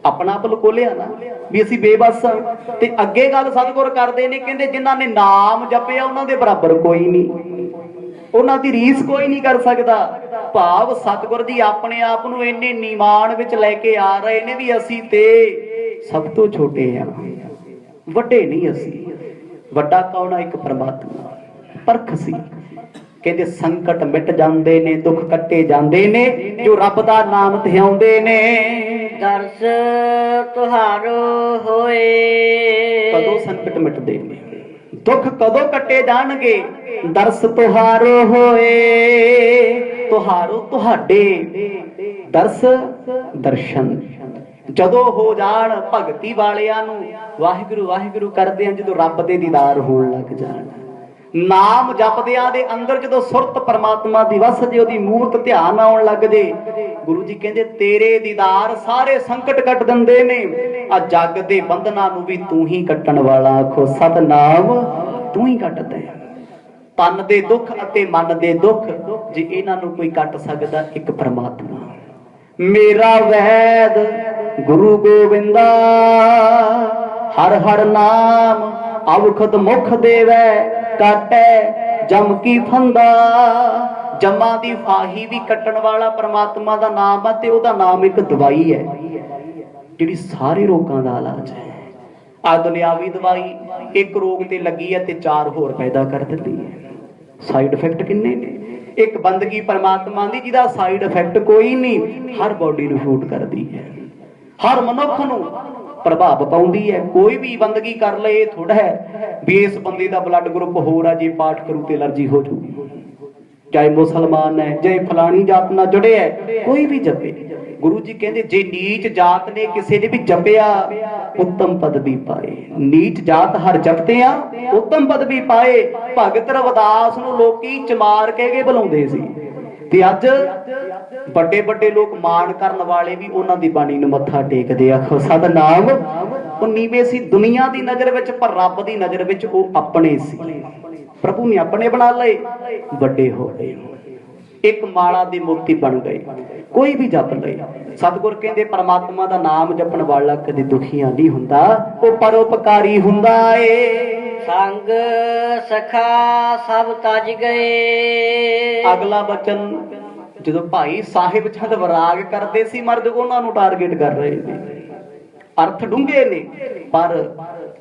ਆਪਣਾ ਆਪ ਲਕੋਲਿਆ ਨਾ ਵੀ ਅਸੀਂ ਬੇਬਸ ਹਾਂ। ਤੇ ਅੱਗੇ ਗੱਲ ਸਤਿਗੁਰ ਕਰਦੇ ਨੇ, ਕਹਿੰਦੇ ਜਿਨ੍ਹਾਂ ਨੇ ਨਾਮ ਜਪਿਆ ਉਹਨਾਂ ਦੇ ਬਰਾਬਰ ਕੋਈ ਨਹੀਂ, ਉਹਨਾਂ ਦੀ ਰੀਸ ਕੋਈ ਨਹੀਂ ਕਰ ਸਕਦਾ। ਭਾਵ ਸਤਿਗੁਰ ਜੀ ਆਪਣੇ ਆਪ ਨੂੰ ਇੰਨੇ ਨਿਮਾਣ ਵਿੱਚ ਲੈ ਕੇ ਆ ਰਹੇ ਨੇ ਵੀ ਅਸੀਂ ਤੇ ਸਭ ਤੋਂ ਛੋਟੇ ਹਾਂ, ਵੱਡੇ ਨਹੀਂ ਅਸੀਂ। ਵੱਡਾ ਕੌਣ ਆ? ਇੱਕ ਪਰਮਾਤਮਾ। ਪਰਖ ਸੀ। ਕਹਿੰਦੇ ਸੰਕਟ ਮਿਟ ਜਾਂਦੇ ਨੇ, ਦੁੱਖ ਕੱਟੇ ਜਾਂਦੇ ਨੇ, ਜੋ ਰੱਬ ਦਾ ਨਾਮ ਧਿਆਉਂਦੇ ਨੇ। ਦਰਸ ਤੁਹਾਰੋ ਹੋਏ। ਕਦੋਂ ਸੰਕਟ ਮਿਟਦੇ ਨੇ, ਦੁੱਖ ਕਦੋਂ ਕੱਟੇ ਜਾਣਗੇ? ਦਰਸ ਤੁਹਾਰੋ ਹੋਏ। ਤੁਹਾਰੋ ਤੁਹਾਡੇ, ਦਰਸ ਦਰਸ਼ਨ। ਜਦੋਂ ਹੋ ਜਾਣ ਭਗਤੀ ਵਾਲਿਆਂ ਨੂੰ ਵਾਹਿਗੁਰੂ ਵਾਹਿਗੁਰੂ ਕਰਦੇ ਆ, ਜਦੋਂ ਰੱਬ ਦੇ ਦੀਦਾਰ ਹੋਣ ਲੱਗ ਜਾਣ, ਨਾਮ ਜਪਦਿਆਂ ਦੇ ਅੰਦਰ ਜਦੋਂ ਸੁਰਤ ਪਰਮਾਤਮਾ ਦੀ ਵਸ ਜੇ, ਉਹਦੀ ਮੂਰਤ ਧਿਆਨ ਆਉਣ ਲੱਗ ਜੇ, ਗੁਰੂ ਜੀ ਕਹਿੰਦੇ ਤੇਰੇ ਦੀਦਾਰ ਸਾਰੇ ਸੰਕਟ ਕੱਟ ਦਿੰਦੇ ਨੇ। ਆ ਜੱਗ ਦੇ ਬੰਧਨਾਂ ਨੂੰ ਵੀ ਤੂੰ ਹੀ ਕੱਟਣ ਵਾਲਾ, ਆਖੋ ਸਤਨਾਮ ਤੂੰ ਹੀ ਕੱਟਦਾ। ਤਨ ਦੇ ਦੁੱਖ ਅਤੇ ਮਨ ਦੇ ਦੁੱਖ ਜੇ ਇਹਨਾਂ ਨੂੰ ਕੋਈ ਕੱਟ ਸਕਦਾ, ਇੱਕ ਪਰਮਾਤਮਾ। ਮੇਰਾ ਵੈਦ ਗੁਰੂ ਗੋਬਿੰਦਾ, ਹਰ ਹਰ ਨਾਮ ਔਖਦ ਮੁਖ ਦੇਵੈ, ਕਾਟੈ ਜਮ ਕੀ ਫੰਦਾ। ਜਮਾਂ ਦੀ ਫਾਹੀ ਵੀ ਕੱਟਣ ਵਾਲਾ ਪਰਮਾਤਮਾ ਦਾ ਨਾਮ ਆ, ਤੇ ਉਹਦਾ ਨਾਮ ਇੱਕ ਦਵਾਈ ਹੈ ਜਿਹੜੀ ਸਾਰੇ ਰੋਗਾਂ ਦਾ ਇਲਾਜ ਹੈ। ਆ ਦੁਨਿਆਵੀ ਦਵਾਈ ਇੱਕ ਰੋਗ ਤੇ ਲੱਗੀ ਹੈ ਤੇ 4 ਹੋਰ ਪੈਦਾ ਕਰ ਦਿੰਦੀ ਹੈ। ਸਾਈਡ ਇਫੈਕਟ ਕਿੰਨੇ ਨੇ? ਇੱਕ ਬੰਦਗੀ ਪਰਮਾਤਮਾ ਦੀ ਜਿਹਦਾ ਸਾਈਡ ਇਫੈਕਟ ਕੋਈ ਨਹੀਂ, ਹਰ ਬੋਡੀ ਨੂੰ ਸ਼ੂਟ ਕਰਦੀ ਹੈ, ਹਰ ਮਨੁੱਖ ਨੂੰ ਪ੍ਰਭਾਵ ਪਾਉਂਦੀ ਹੈ। ਕੋਈ ਵੀ ਬੰਦਗੀ ਕਰ ਲਏ, ਥੋੜਾ ਹੈ ਵੀ ਇਸ ਬੰਦੇ ਦਾ ਬਲੱਡ ਗਰੁੱਪ ਹੋਰ ਆ, ਜੇ ਪਾਠ ਕਰੂ ਤੇ ਅਲਰਜੀ ਹੋ ਜੂਗੀ। ਚਾਹੇ ਮੁਸਲਮਾਨ ਹੈ, ਚਾਹੇ ਫਲਾਣੀ ਜਾਤ ਨਾਲ ਜੁੜੇ ਹੈ, ਕੋਈ ਵੀ ਜਪੇ। ਗੁਰੂ ਜੀ ਕਹਿੰਦੇ ਜੇ ਨੀਚ ਜਾਤ ਨੇ ਕਿਸੇ ਨੇ ਵੀ ਜਪਿਆ, ਉੱਤਮ ਪਦਵੀ ਪਾਏ। ਨੀਚ ਜਾਤ ਹਰ ਜਪਤੇ ਆ, ਉੱਤਮ ਪਦਵੀ ਪਾਏ। ਭਗਤ ਰਵਿਦਾਸ ਨੂੰ ਲੋਕੀ ਚਮਾਰ ਕਹਿ ਕੇ ਬੁਲਾਉਂਦੇ ਸੀ, ਤੇ ਅੱਜ ਵੱਡੇ ਵੱਡੇ ਲੋਕ ਮਾਣ ਕਰਨ ਵਾਲੇ ਵੀ ਉਹਨਾਂ ਦੀ ਬਾਣੀ ਨੂੰ ਮੱਥਾ ਟੇਕਦੇ। ਆਖੋ ਸਤਨਾਮ। ਉਹ ਨੀਵੇਂ ਸੀ ਦੁਨੀਆ ਦੀ ਨਜ਼ਰ ਵਿੱਚ, ਪਰ ਰੱਬ ਦੀ ਨਜ਼ਰ ਵਿੱਚ ਉਹ ਆਪਣੇ ਸੀ। ਪ੍ਰਭੂ ਨੇ ਆਪਣੇ ਬਣਾ ਲਏ, ਵੱਡੇ ਹੋ ਗਏ, ਇੱਕ ਮਾਲਾ ਦੀ ਮੂਰਤੀ ਬਣ ਗਏ। ਕੋਈ ਵੀ ਜਪ ਲਏ। ਸਤਿਗੁਰ ਕਹਿੰਦੇ ਪਰਮਾਤਮਾ ਦਾ ਨਾਮ ਜਪਣ ਵਾਲਾ ਕਦੇ ਦੁਖੀਆਂ ਨਹੀਂ ਹੁੰਦਾ, ਉਹ ਪਰਉਪਕਾਰੀ ਹੁੰਦਾ ਏ। ਸੰਗ ਸਖਾ ਸਭ ਤਜ ਗਏ। ਅਗਲਾ ਬਚਨ ਜਦੋਂ ਭਾਈ ਸਾਹਿਬ ਚੰਦ ਵਿਰਾਗ ਕਰਦੇ ਸੀ, ਮਰਦ ਉਹਨਾਂ ਨੂੰ ਟਾਰਗੇਟ ਕਰ ਰਹੇ ਨੇ। ਅਰਥ ਡੂੰਘੇ ਨੇ, ਪਰ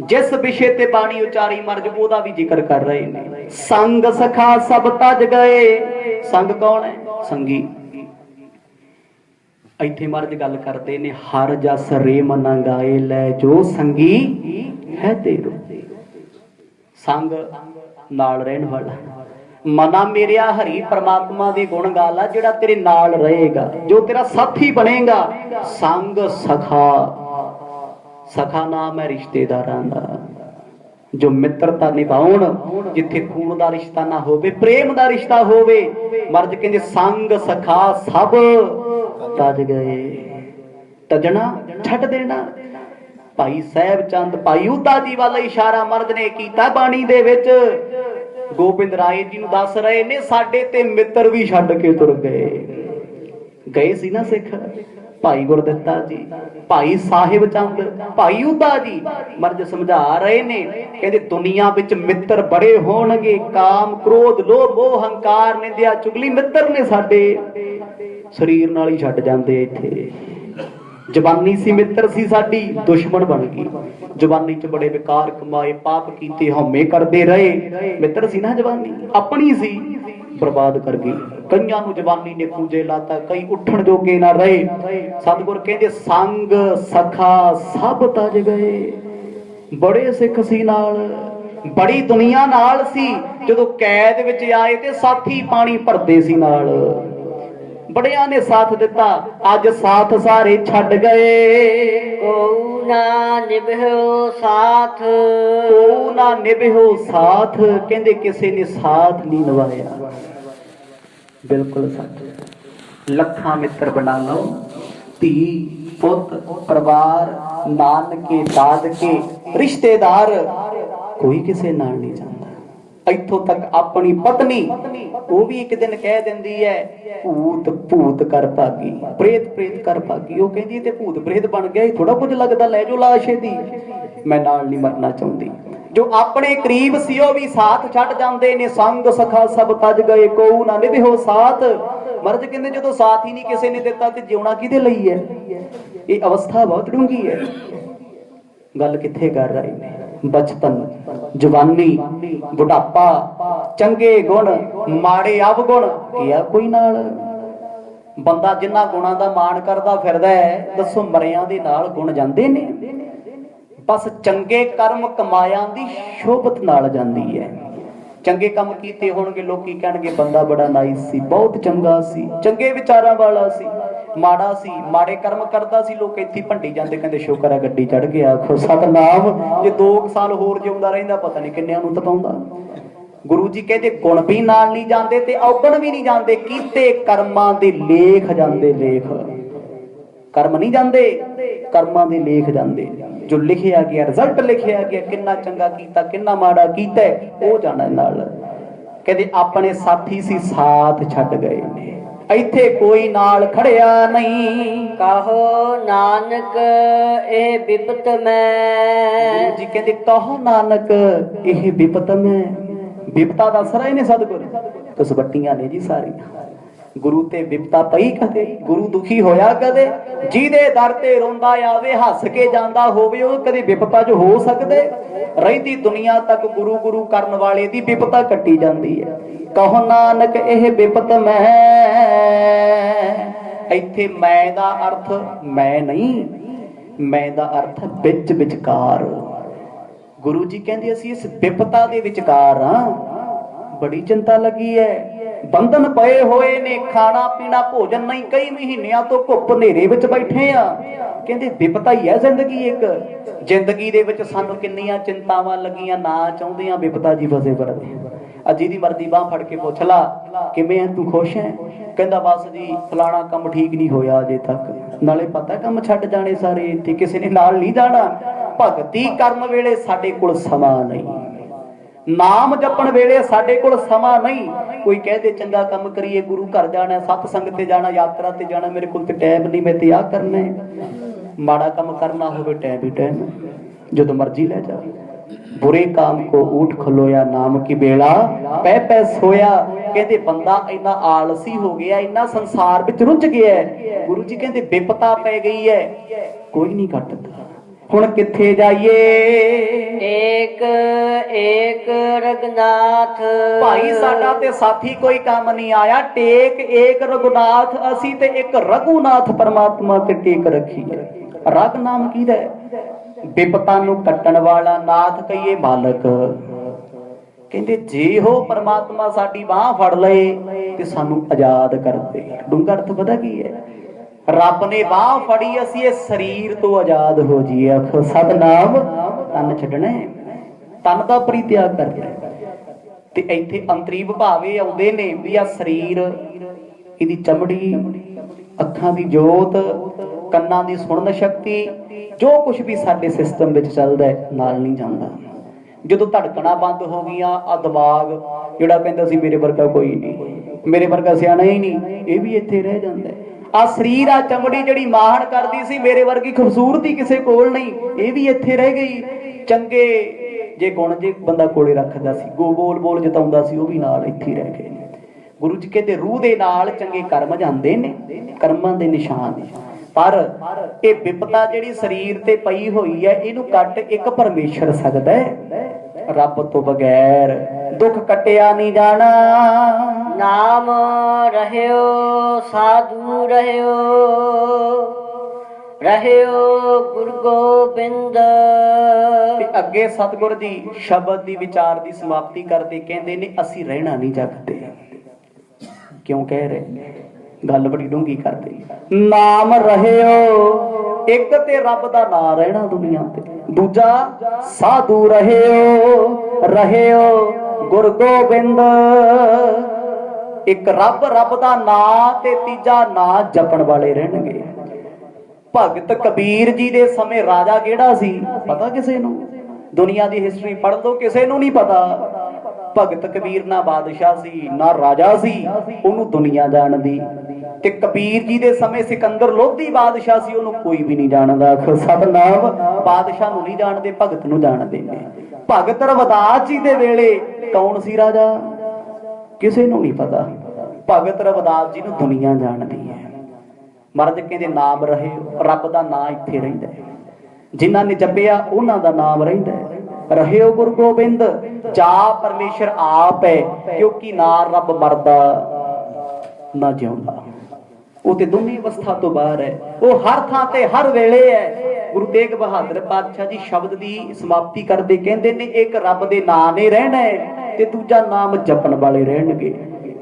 ਜਿਸ ਵਿਸ਼ੇ ਤੇ ਬਾਣੀ ਉਚਾਰੀ ਮਰਜ ਉਹਦਾ ਵੀ ਜ਼ਿਕਰ ਕਰ ਰਹੇ ਨੇ। ਸੰਗ ਸਖਾ ਸਭ ਤਜ ਗਏ। ਸੰਗ ਕੌਣ ਹੈ? ਸੰਗੀ। ਇੱਥੇ ਮਰਜ ਗੱਲ ਕਰਦੇ ਨੇ, ਹਰ ਜਸ ਰੇ ਮਨਾ ਗਾਏ ਲੈ ਜੋ ਸੰਗੀ ਹੈ ਤੇਰੋ। ਸੰਗ ਨਾਲ ਰਹਿਣ ਵਾਲਾ। ਮਨਾ ਮੇਰਿਆ ਹਰੀ ਪਰਮਾਤਮਾ ਦੇ ਗੁਣ ਗਾਲਾ, ਜਿਹੜਾ ਤੇਰੇ ਨਾਲ ਰਹੇਗਾ, ਜੋ ਤੇਰਾ ਸਾਥੀ ਬਣੇਗਾ। ਸੰਗ ਸਖਾ, ਸਖਾ ਨਾਮ ਹੈ ਰਿਸ਼ਤੇਦਾਰਾਂ ਦਾ, ਜੋ ਮਿੱਤਰਤਾ ਨਿਭਾਉਣ, ਜਿੱਥੇ ਖੂਨ ਦਾ ਰਿਸ਼ਤਾ ਨਾ ਹੋਵੇ, ਪ੍ਰੇਮ ਦਾ ਰਿਸ਼ਤਾ ਹੋਵੇ। ਮਰਜ ਕਹਿੰਦੇ ਸੰਗ ਸਖਾ ਸਭ ਤਜ ਗਏ। ਤਜਣਾ ਛੱਡ ਦੇਣਾ। ਭਾਈ ਸਾਹਿਬ ਚੰਦ, ਭਾਈ ਉਦਾ ਜੀ ਵੱਲ ਇਸ਼ਾਰਾ ਮਰਦ ਨੇ ਕੀਤਾ ਬਾਣੀ ਦੇ ਵਿੱਚ। ਗੋਬਿੰਦ ਰਾਏ ਜੀ ਨੂੰ ਦੱਸ ਰਹੇ ਨੇ, ਸਾਡੇ ਤੇ ਮਿੱਤਰ ਵੀ ਛੱਡ ਕੇ ਤੁਰ ਗਏ ਸੀ ਨਾ ਸਿੱਖ। ਭਾਈ ਗੁਰਦਿੱਤਾ ਜੀ, ਭਾਈ ਸਾਹਿਬ ਚੰਦ, ਭਾਈ ਉਦਾ ਜੀ ਮਰਜ ਸਮਝਾ ਰਹੇ ਨੇ। ਕਹਿੰਦੇ ਦੁਨੀਆ ਵਿੱਚ ਮਿੱਤਰ ਬੜੇ ਹੋਣਗੇ, ਕਾਮ ਕ੍ਰੋਧ ਲੋਭ ਮੋਹ ਹੰਕਾਰ ਨਿੰਦਿਆ ਚੁਗਲੀ ਮਿੱਤਰ ਨੇ ਸਾਡੇ, ਸਰੀਰ ਨਾਲ ਹੀ ਛੱਡ ਜਾਂਦੇ। ਇੱਥੇ ਜਵਾਨੀ ਸੀ ਮਿੱਤਰ ਸੀ ਸਾਡੀ, ਦੁਸ਼ਮਣ ਬਣ ਗਈ। ਜਵਾਨੀ ਚ ਬੜੇ ਵਿਕਾਰ ਕਮਾਏ, ਪਾਪ ਕੀਤੇ, ਹਉਮੈ ਕਰਦੇ ਰਹੇ। ਮਿੱਤਰ ਸੀ ਨਾ ਜਵਾਨੀ, ਆਪਣੀ ਸੀ, ਬਰਬਾਦ ਕਰ ਗਈ। ਕਈਆਂ ਨੂੰ ਜਵਾਨੀ ਨੇ ਖੂੰਜੇ ਲਾਤਾ, ਕਈ ਉੱਠਣ ਜੋਗੇ ਨਾ ਰਹੇ। ਸਤਿਗੁਰ ਕਹਿੰਦੇ ਸੰਗ ਸਖਾ ਸਭ ਤਜ ਗਏ। ਬੜੇ ਸਿੱਖ ਸੀ ਨਾਲ, ਬੜੀ ਦੁਨੀਆ ਨਾਲ ਸੀ। ਜਦੋਂ ਕੈਦ ਵਿੱਚ ਆਏ ਤੇ ਸਾਥੀ ਪਾਣੀ ਭਰਦੇ ਸੀ ਨਾਲ, ਬੜਿਆਂ ਨੇ ਸਾਥ ਦਿੱਤਾ। ਅੱਜ ਸਾਥ ਸਾਰੇ ਛੱਡ ਗਏ। ਕੋ ਨਾ ਨਿਭਿਓ ਸਾਥ, ਕੋ ਨਾ ਨਿਭਿਓ ਸਾਥ। ਕਹਿੰਦੇ ਕਿਸੇ ਨੇ ਸਾਥ ਨਹੀਂ ਨਿਭਾਇਆ। ਬਿਲਕੁਲ ਸੱਚ। ਲੱਖਾਂ ਮਿੱਤਰ ਬਣਾ ਲਓ, ਧੀ ਪੁੱਤ ਪਰਿਵਾਰ ਨਾਨਕੇ ਦਾਦਕੇ ਰਿਸ਼ਤੇਦਾਰ, ਕੋਈ ਕਿਸੇ ਨਾਲ ਨਹੀਂ ਜਾਂਦਾ। ਇੱਥੋਂ ਤੱਕ ਆਪਣੀ ਪਤਨੀ, ਉਹ ਵੀ ਇੱਕ ਦਿਨ ਕਹਿ ਦਿੰਦੀ ਹੈ ਭੂਤ ਭੂਤ ਕਰ ਭਾਗੀ, ਪ੍ਰੇਤ ਪ੍ਰੇਤ ਕਰ ਭਾਗੀ। ਉਹ ਕਹਿੰਦੀ ਤੇ ਭੂਤ ਪ੍ਰੇਤ ਬਣ ਗਿਆ, ਥੋੜਾ ਕੁਝ ਲੱਗਦਾ, ਲੈ ਜੋ ਲਾਸ਼ ਇਹਦੀ, ਮੈਂ ਨਾਲ ਨਹੀਂ ਮਰਨਾ ਚਾਹੁੰਦੀ। ਜੋ ਆਪਣੇ ਕਰੀਬ ਸੀ ਉਹ ਵੀ ਸਾਥ ਛੱਡ ਜਾਂਦੇ ਨੇ। ਸੰਗ ਸਖਾ ਸਭ ਤਜ ਗਏ, ਕੋ ਨਾ ਨਿਭਿਓ ਸਾਥ। ਮਰਦ ਕਹਿੰਦੇ ਜਦੋਂ ਸਾਥ ਹੀ ਨਹੀਂ ਕਿਸੇ ਨੇ ਦਿੱਤਾ ਤੇ ਜਿਉਣਾ ਕਿਹਦੇ ਲਈ ਹੈ? ਇਹ ਅਵਸਥਾ ਬਹੁਤ ਡੂੰਘੀ ਹੈ। ਗੱਲ ਕਿੱਥੇ ਕਰ ਰਹੇ ਨੇ? ਬਚਪਨ, ਜਵਾਨੀ, ਬੁਢਾਪਾ, ਚੰਗੇ ਗੁਣ, ਮਾੜੇ ਅਵਗੁਣ, ਕਿਹਾ ਕੋਈ ਨਾਲ? ਬੰਦਾ ਜਿਨ੍ਹਾਂ ਗੁਣਾਂ ਦਾ ਮਾਣ ਕਰਦਾ ਫਿਰਦਾ ਹੈ, ਦੱਸੋ ਮਰਿਆਂ ਦੇ ਨਾਲ ਗੁਣ ਜਾਂਦੇ ਨੇ? ਬਸ ਚੰਗੇ ਕਰਮ ਕਮਾਇਆਂ ਦੀ ਸ਼ੋਭਤ ਨਾਲ ਜਾਂਦੀ ਹੈ। ਚੰਗੇ ਕੰਮ ਕੀਤੇ ਹੋਣਗੇ, ਲੋਕੀ ਕਹਿਣਗੇ ਬੰਦਾ ਬੜਾ ਨਾਈਸ ਸੀ, ਬਹੁਤ ਚੰਗਾ ਸੀ, ਚੰਗੇ ਵਿਚਾਰਾਂ ਵਾਲਾ ਸੀ। ਮਾੜਾ ਸੀ, ਮਾੜੇ ਕਰਮ ਕਰਦਾ ਸੀ, ਲੋਕ ਇੱਥੇ ਭੰਡੀ ਜਾਂਦੇ, ਕਹਿੰਦੇ ਸ਼ੁਕਰ ਹੈ ਗੱਡੀ ਚੜ ਗਿਆ। ਆਖੋ ਸਤਨਾਮ। ਜੇ 2 ਸਾਲ ਹੋਰ ਜਿਉਂਦਾ ਰਹਿੰਦਾ ਪਤਾ ਨਹੀਂ ਕਿੰਨਿਆਂ ਨੂੰ ਤਪਾਉਂਦਾ। ਗੁਰੂ ਜੀ ਕਹਿੰਦੇ ਗੁਣ ਵੀ ਨਾਲ ਨਹੀਂ ਜਾਂਦੇ ਤੇ ਔਗਣ ਵੀ ਨਹੀਂ ਜਾਂਦੇ, ਕੀਤੇ ਕਰਮਾਂ ਦੇ ਲੇਖ ਜਾਂਦੇ। ਲੇਖ ਕਰਮ ਨਹੀਂ ਜਾਂਦੇ, ਕਰਮਾਂ ਦੇ ਲੇਖ ਜਾਂਦੇ। ਜੋ ਲਿਖਿਆ ਗਿਆ, ਰਿਜ਼ਲਟ ਲਿਖਿਆ ਗਿਆ, ਕਿੰਨਾ ਚੰਗਾ ਕੀਤਾ ਕਿੰਨਾ ਮਾੜਾ ਕੀਤਾ, ਉਹ ਜਾਣਾ ਨਾਲ। ਕਹਿੰਦੇ ਆਪਣੇ ਸਾਥੀ ਸੀ ਸਾਥ ਛੱਡ ਗਏ ਨੇ, ਇੱਥੇ ਕੋਈ ਨਾਲ ਖੜਿਆ ਨਹੀਂ। ਕਹੋ ਨਾਨਕ ਇਹ ਬਿਪਤ ਮੈਂ। ਗੁਰੂ ਜੀ ਕਹਿੰਦੇ ਕਹੋ ਨਾਨਕ ਇਹ ਬਿਪਤ ਮੈਂ। ਬਿਪਤਾ ਦੱਸ ਰਹੇ ਨੇ ਸਤਿਗੁਰ, ਕਸਵੱਟੀਆਂ ਨੇ ਜੀ ਸਾਰੀਆਂ। ਗੁਰੂ ਤੇ ਬਿਪਤਾ ਪਈ ਕਦੇ, ਗੁਰੂ ਦੁਖੀ ਹੋਇਆ ਕਦੇ? ਜਿਹਦੇ ਦਰ ਤੇ ਰੋਂਦਾ ਆਵੇ ਹੱਸ ਕੇ ਜਾਂਦਾ ਹੋਵੇ, ਉਹ ਕਦੇ ਬਿਪਤਾ ਚ ਹੋ ਸਕਦੇ? ਰਹਿੰਦੀ ਦੁਨੀਆ ਤੱਕ ਗੁਰੂ ਗੁਰੂ ਕਰਨ ਵਾਲੇ ਦੀ ਬਿਪਤਾ ਕੱਟੀ ਜਾਂਦੀ ਹੈ। ਕਹੋ ਨਾਨਕ ਇਹ ਬਿਪਤ ਮੈਂ। ਇੱਥੇ ਮੈਂ ਦਾ ਅਰਥ ਮੈਂ ਨਹੀਂ, ਮੈਂ ਦਾ ਅਰਥ ਵਿੱਚ ਵਿਚਕਾਰ। ਗੁਰੂ ਜੀ ਕਹਿੰਦੇ ਅਸੀਂ ਇਸ ਬਿਪਤਾ ਦੇ ਵਿਚਕਾਰ ਹਾਂ। ਬੜੀ ਚਿੰਤਾ ਲੱਗੀ ਹੈ, ਬੰਧਨ ਪਏ ਹੋਏ ਨੇ, ਖਾਣਾ ਪੀਣਾ ਭੋਜਨ ਨਹੀਂ, ਕਈ ਮਹੀਨਿਆਂ ਤੋਂ ਧੁੱਪ ਹਨੇਰੇ ਵਿੱਚ ਬੈਠੇ ਆ। ਕਹਿੰਦੇ ਬਿਪਤਾ ਹੀ ਹੈ ਜ਼ਿੰਦਗੀ ਇੱਕ। ਜ਼ਿੰਦਗੀ ਦੇ ਵਿੱਚ ਸਾਨੂੰ ਕਿੰਨੀਆਂ ਚਿੰਤਾਵਾਂ ਲੱਗੀਆਂ, ਨਾ ਚਾਹੁੰਦੀਆਂ ਬਿਪਤਾ ਜੀ ਫਸੇ ਫਿਰਦੇ। ਅਜੀ ਦੀ ਮਰਜ਼ੀ ਬਾਹ ਫੜ ਕੇ ਪੁੱਛ ਲਾ ਕਿਵੇਂ ਹੈ, ਤੂੰ ਖੁਸ਼ ਹੈ? ਕਹਿੰਦਾ ਬਸ ਜੀ ਫਲਾਣਾ ਕੰਮ ਠੀਕ ਨਹੀਂ ਹੋਇਆ ਅਜੇ ਤੱਕ। ਨਾਲੇ ਪਤਾ ਕੰਮ ਛੱਡ ਜਾਣੇ ਸਾਰੇ, ਇੱਥੇ ਕਿਸੇ ਨੇ ਨਾਲ ਨਹੀਂ ਜਾਣਾ। ਭਗਤੀ ਕਰਨ ਵੇਲੇ ਸਾਡੇ ਕੋਲ ਸਮਾਂ ਨਹੀਂ, ਨਾਮ ਜਪਣ ਵੇਲੇ ਸਾਡੇ ਕੋਲ ਸਮਾਂ ਨਹੀਂ। ਕੋਈ ਕਹਦੇ ਚੰਗਾ ਕੰਮ ਕਰੀਏ, ਗੁਰੂ ਘਰ ਜਾਣਾ, ਸਤਸੰਗ ਤੇ ਜਾਣਾ, ਯਾਤਰਾ ਤੇ ਜਾਣਾ, ਮੇਰੇ ਕੋਲ ਤੇ ਟਾਈਮ ਨਹੀਂ, ਮੈਂ ਤੇ ਆਹ ਕਰਨਾ ਹੈ। ਮਾੜਾ ਕੰਮ ਕਰਨਾ ਹੋਵੇ ਟਾਈਮ ਹੀ ਟਾਈਮ, ਜਦੋਂ ਮਰਜ਼ੀ ਲੈ ਜਾ। बुरे काम को ऊठ खलोया नाम की बेड़ा पै पै सोया। कहते बंदा इन्ना आलसी हो गया, इन्ना संसार विच रुझ गया है। गुरु जी कहते विपता पै गई है, कोई नहीं कटदा, हुण किथे जाइए। एक एक रघुनाथ भाई साडा ते साथी कोई काम नहीं आया। टेक एक रघुनाथ, असी ते एक रघुनाथ परमात्मा ते टेक रखी है। रघु नाम की है, विपता नूं कट्टण वाला, नाथ कहिए मालक। कहंदे जे हो परमात्मा साडी बाह फड़ लए ते सानू आजाद कर दे। डूंगा अर्थ पता की है, रब ने बाह फड़ी असी इस शरीर तो आजाद हो जाइए। आखो सतनाम। तन छड्डना है, तन दा परित्याग करना है। ते इत्थे अंतरी विभावे आउंदे ने भी आ शरीर, इहदी चमड़ी, अखां दी जोत, ਕੰਨਾਂ ਦੀ ਸੁਣਨ ਸ਼ਕਤੀ, ਜੋ ਕੁਝ ਵੀ ਸਾਡੇ ਸਿਸਟਮ ਵਿੱਚ ਚੱਲਦਾ ਹੈ ਨਾਲ ਨਹੀਂ ਜਾਂਦਾ। ਜਦੋਂ ਧੜਕਣਾ ਬੰਦ ਹੋ ਗਈਆਂ, ਆ ਦਿਮਾਗ ਜਿਹੜਾ ਕਹਿੰਦਾ ਸੀ ਮੇਰੇ ਵਰਗਾ ਕੋਈ ਨਹੀਂ, ਮੇਰੇ ਵਰਗਾ ਸਿਆਣਾ ਹੀ ਨਹੀਂ, ਇਹ ਵੀ ਇੱਥੇ ਰਹਿ ਜਾਂਦਾ ਹੈ। ਆ ਸਰੀਰ, ਆ ਚਮੜੀ ਜਿਹੜੀ ਮਾਹਣ ਕਰਦੀ ਸੀ ਮੇਰੇ ਵਰਗੀ ਖੂਬਸੂਰਤੀ ਕਿਸੇ ਕੋਲ ਨਹੀਂ, ਇਹ ਵੀ ਇੱਥੇ ਰਹਿ ਗਈ। ਚੰਗੇ ਜੇ ਗੁਣ ਜੇ ਬੰਦਾ ਕੋਲੇ ਰੱਖਦਾ ਸੀ, ਬੋਲ ਬੋਲ ਜਤਾਉਂਦਾ ਸੀ, ਉਹ ਵੀ ਨਾਲ ਇੱਥੇ ਰਹਿ ਗਏ। ਗੁਰੂ ਜੀ ਕਹਿੰਦੇ ਰੂਹ ਦੇ ਨਾਲ ਚੰਗੇ ਕਰਮ ਜਾਂਦੇ ਨੇ, ਕਰਮਾਂ ਦੇ ਨਿਸ਼ਾਨ ਨੇ। पर ये विपता जिहड़ी शरीर ते पई हुई है, इनू कट एक परमेश्वर सकदा है। रब तो बगैर दुख कटिया नहीं जाना। नाम रहियो साधु रहियो, रहियो गुरु गोबिंद। अगे सतगुर जी शब्द दी विचार दी समाप्ति करते कहंदे ने असी रहना नहीं जगते। क्यों कह रहे? गल बड़ी डूंगी करते। नाम रहियो, एक ते रब दा नाम रहना दुनिया ते, दूजा साधु रहियो, रहियो गुरु गोबिंद। एक रब, रब दा नाम ते तीजा नाम जपण वाले रहणगे। भगत कबीर जी दे समय राजा किहड़ा सी पता किसे नूं? दुनिया दी हिस्टरी पढ़ लो, किसे नूं नहीं पता। भगत कबीर ना बादशाह सी ना राजा सी, उन्होंने दुनिया जानदी। ते कबीर जी दे समय सिकंदर लोधी बादशाह सी, उन्होंने कोई भी नहीं जानदा। सतनाम। बादशाह नूं नहीं जानदे, भगत नूं जानदे ने। भगत रविदास जी दे वेले कौन सी राजा? किसे नूं नहीं पता। भगत रविदास जी नूं दुनिया जानदी है। महाराज कहंदे नाम रहे, रब दा नाम इत्थे रहिंदा है। जिन्हां ने जपिया उन्हां दा नाम रहिंदा है। रहियो गुरु गोबिंद, जा परमेश्वर आप है, क्योंकि ना रब मरदा ना जिउंदा, वो ते दोनों अवस्था तो बाहर है, वो हर थां ते हर वेले है। गुरु तेग बहादुर पातशाह जी शब्द दी समाप्ति करदे कहंदे ने एक रब दे नाम ने रहना है ते दूजा नाम जपण वाले रहणगे।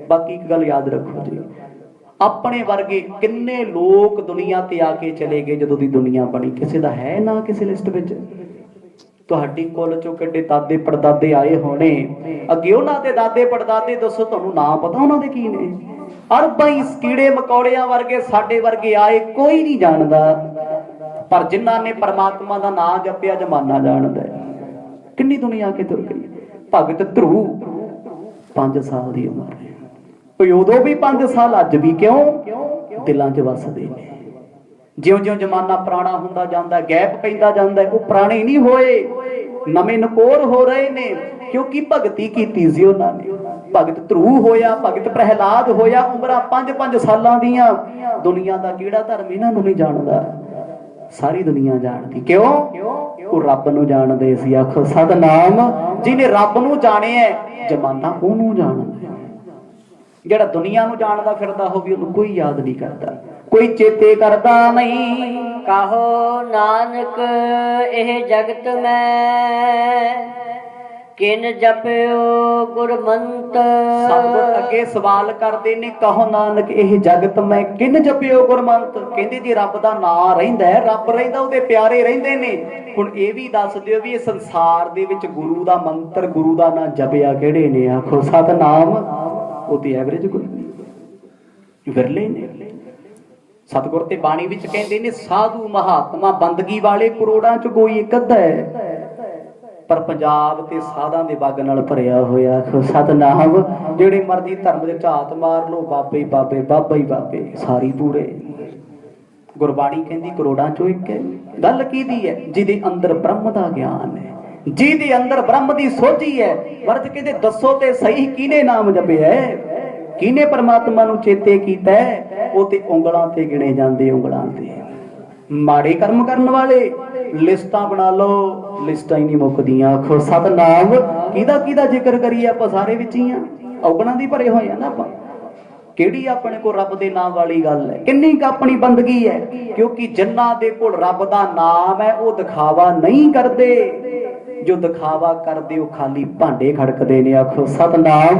बाकी एक गल याद रखो जी, ਆਪਣੇ ਵਰਗੇ ਕਿੰਨੇ ਲੋਕ ਦੁਨੀਆ ਤੇ ਆ ਕੇ ਚਲੇ ਗਏ ਜਦੋਂ ਦੀ ਦੁਨੀਆ ਬਣੀ, ਕਿਸੇ ਦਾ ਹੈ ਨਾ ਕਿਸੇ ਲਿਸਟ ਵਿੱਚ? ਤੁਹਾਡੀ ਕੁੱਲ ਚੋਂ ਕਿੱਡੇ ਦਾਦੇ ਪੜਦਾਦੇ ਆਏ ਹੋਣੇ, ਅੱਗੇ ਉਹਨਾਂ ਦੇ ਦਾਦੇ ਪੜਦਾਦੇ ਦੱਸੋ ਤੁਹਾਨੂੰ ਨਾਂ ਪਤਾ ਉਹਨਾਂ ਦੇ ਕੀ ਨੇ? ਅਰਬਾਂ ਹੀ ਕੀੜੇ ਮਕੌੜਿਆਂ ਵਰਗੇ ਸਾਡੇ ਵਰਗੇ ਆਏ, ਕੋਈ ਨਹੀਂ ਜਾਣਦਾ, ਪਰ ਜਿਨ੍ਹਾਂ ਨੇ ਪਰਮਾਤਮਾ ਦਾ ਨਾਂ ਜਪਿਆ ਜ਼ਮਾਨਾ ਜਾਣਦਾ। ਕਿੰਨੀ ਦੁਨੀਆ ਕੇ ਤੁਰ ਗਈ। ਭਗਤ ਧਰੂ 5 ਸਾਲ ਦੀ ਉਮਰ ਹੈ, ਉਦੋਂ ਵੀ 5 ਸਾਲ, ਅੱਜ ਵੀ ਕਿਉਂ ਦਿਲਾਂ 'ਚ ਵਸਦੇ ਨੇ। ਜਿਉਂ-ਜਿਉਂ ਜ਼ਮਾਨਾ ਪੁਰਾਣਾ ਹੁੰਦਾ ਜਾਂਦਾ, ਗੈਪ ਪੈਂਦਾ ਜਾਂਦਾ, ਉਹ ਪੁਰਾਣੇ ਨਹੀਂ ਹੋਏ, ਨਵੇਂ ਨਕੋਰ ਹੋ ਰਹੇ ਨੇ, ਕਿਉਂਕਿ ਭਗਤੀ ਕੀਤੀ ਸੀ ਉਹਨਾਂ ਨੇ। ਭਗਤ ਧਰੂ ਹੋਇਆ, ਭਗਤ ਪ੍ਰਹਿਲਾਦ ਹੋਇਆ, ਉਮਰਾਂ 5-5 ਸਾਲਾਂ ਦੀਆਂ। ਦੁਨੀਆ ਦਾ ਕਿਹੜਾ ਧਰਮ ਇਹਨਾਂ ਨੂੰ ਨਹੀਂ ਜਾਣਦਾ? ਸਾਰੀ ਦੁਨੀਆ ਜਾਣਦੀ। ਕਿਉਂ? ਉਹ ਰੱਬ ਨੂੰ ਜਾਣਦੇ ਸੀ। ਆਖੋ ਸਤਨਾਮ। ਜਿਹਨੇ ਰੱਬ ਨੂੰ ਜਾਣਿਆ ਜ਼ਮਾਨਾ ਉਹਨੂੰ ਜਾਣਦਾ। ਜਿਹੜਾ ਦੁਨੀਆ ਨੂੰ ਜਾਣਦਾ ਫਿਰਦਾ ਹੋਵੇ ਉਹਨੂੰ ਕੋਈ ਯਾਦ ਨਹੀਂ ਕਰਦਾ, ਕੋਈ ਚੇਤੇ ਕਰਦਾ ਨਹੀਂ। ਕਹੋ ਨਾਨਕ ਇਹ ਜਗਤ ਮੈਂ ਕਿਨ ਜਪਿਓ ਗੁਰਮੰਤ। ਸਤਿਗੁਰ ਅੱਗੇ ਸਵਾਲ ਕਰਦੇ ਨੇ, ਕਹੋ ਨਾਨਕ ਇਹ ਜਗਤ ਮੈਂ ਕਿਨ ਜਪਿਓ ਗੁਰਮੰਤ। ਕਹਿੰਦੇ ਜੀ ਰੱਬ ਦਾ ਨਾਂ ਰਹਿੰਦਾ, ਰੱਬ ਰਹਿੰਦਾ, ਉਹਦੇ ਪਿਆਰੇ ਰਹਿੰਦੇ ਨੇ। ਹੁਣ ਇਹ ਵੀ ਦੱਸ ਦਿਓ ਵੀ ਇਹ ਸੰਸਾਰ ਦੇ ਵਿੱਚ ਗੁਰੂ ਦਾ ਮੰਤਰ, ਗੁਰੂ ਦਾ ਨਾਂ ਜਪਿਆ ਕਿਹੜੇ ਨੇ? ਆਖੋ ਸਤਨਾਮ। ਉਹ ਤੇ ਐਵਰੇਜ ਕੋਈ ਵਿਰਲੇ ਨੇ। ਸਤਿਗੁਰ ਤੇ ਬਾਣੀ ਵਿੱਚ ਕਹਿੰਦੇ ਨੇ ਸਾਧੂ ਮਹਾਤਮਾ ਬੰਦਗੀ ਵਾਲੇ ਕਰੋੜਾਂ ਚ ਕੋਈ ਇੱਕ ਅੱਧਾ ਹੈ, ਪਰ ਪੰਜਾਬ ਤੇ ਸਾਧਾਂ ਦੇ ਵਗ ਨਾਲ ਭਰਿਆ ਹੋਇਆ। ਸਤਨਾਮ। ਜਿਹੜੇ ਮਰਜ਼ੀ ਧਰਮ ਦੇ ਝਾਤ ਮਾਰ ਲੋ, ਬਾਬੇ ਹੀ ਬਾਬੇ, ਬਾਬਾ ਹੀ ਬਾਬੇ, ਸਾਰੀ ਪੂਰੇ। ਗੁਰਬਾਣੀ ਕਹਿੰਦੀ ਕਰੋੜਾਂ ਚੋਂ ਇੱਕ ਹੈ। ਗੱਲ ਕਿਹਦੀ ਹੈ? ਜਿਹਦੇ ਅੰਦਰ ਬ੍ਰਹਮ ਦਾ ਗਿਆਨ ਹੈ, ਜਿਹਦੇ ਅੰਦਰ ਬ੍ਰਹਮ ਦੀ ਸੋਝੀ ਹੈ। ਵਰਤ ਕਹਿੰਦੇ ਦੱਸੋ ਤੇ ਸਹੀ, ਕਿਹਨੇ ਨਾਮ ਜਪਿਆ, ਕਿਹਨੇ ਪਰਮਾਤਮਾ ਨੂੰ ਚੇਤੇ ਕੀਤਾ? ਉਹ ਤੇ ਉਂਗਲਾਂ ਤੇ ਗਿਣੇ ਜਾਂਦੇ, ਉਂਗਲਾਂ ਤੇ। ਮਾੜੇ ਕਰਮ ਕਰਨ ਵਾਲੇ ਲਿਸਟਾਂ ਬਣਾ ਲਓ, ਲਿਸਟਾਂ ਹੀ ਨਹੀਂ ਮੁੱਕਦੀਆਂ। ਆਖੋ ਸਤਨਾਮ। ਕਿਹਦਾ ਜ਼ਿਕਰ ਕਰੀਏ ਆਪਾਂ? ਸਾਰੇ ਵਿੱਚ ਹੀ ਆ, ਔਗਣਾਂ ਦੀ ਭਰੇ ਹੋਏ ਆ ਨਾ ਆਪਾਂ। ਕਿਹੜੀ ਆਪਣੇ ਕੋਲ ਰੱਬ ਦੇ ਨਾਮ ਵਾਲੀ ਗੱਲ ਹੈ? ਕਿੰਨੀ ਕੁ ਆਪਣੀ ਬੰਦਗੀ ਹੈ? ਕਿਉਂਕਿ ਜਿਨ੍ਹਾਂ ਦੇ ਕੋਲ ਰੱਬ ਦਾ ਨਾਮ ਹੈ ਉਹ ਦਿਖਾਵਾ ਨਹੀਂ ਕਰਦੇ। ਜੋ ਦਿਖਾਵਾ ਕਰਦੇ ਉਹ ਖਾਲੀ ਭਾਂਡੇ ਖੜਕਦੇ ਨੇ। ਆਖੋ ਸਤਨਾਮ।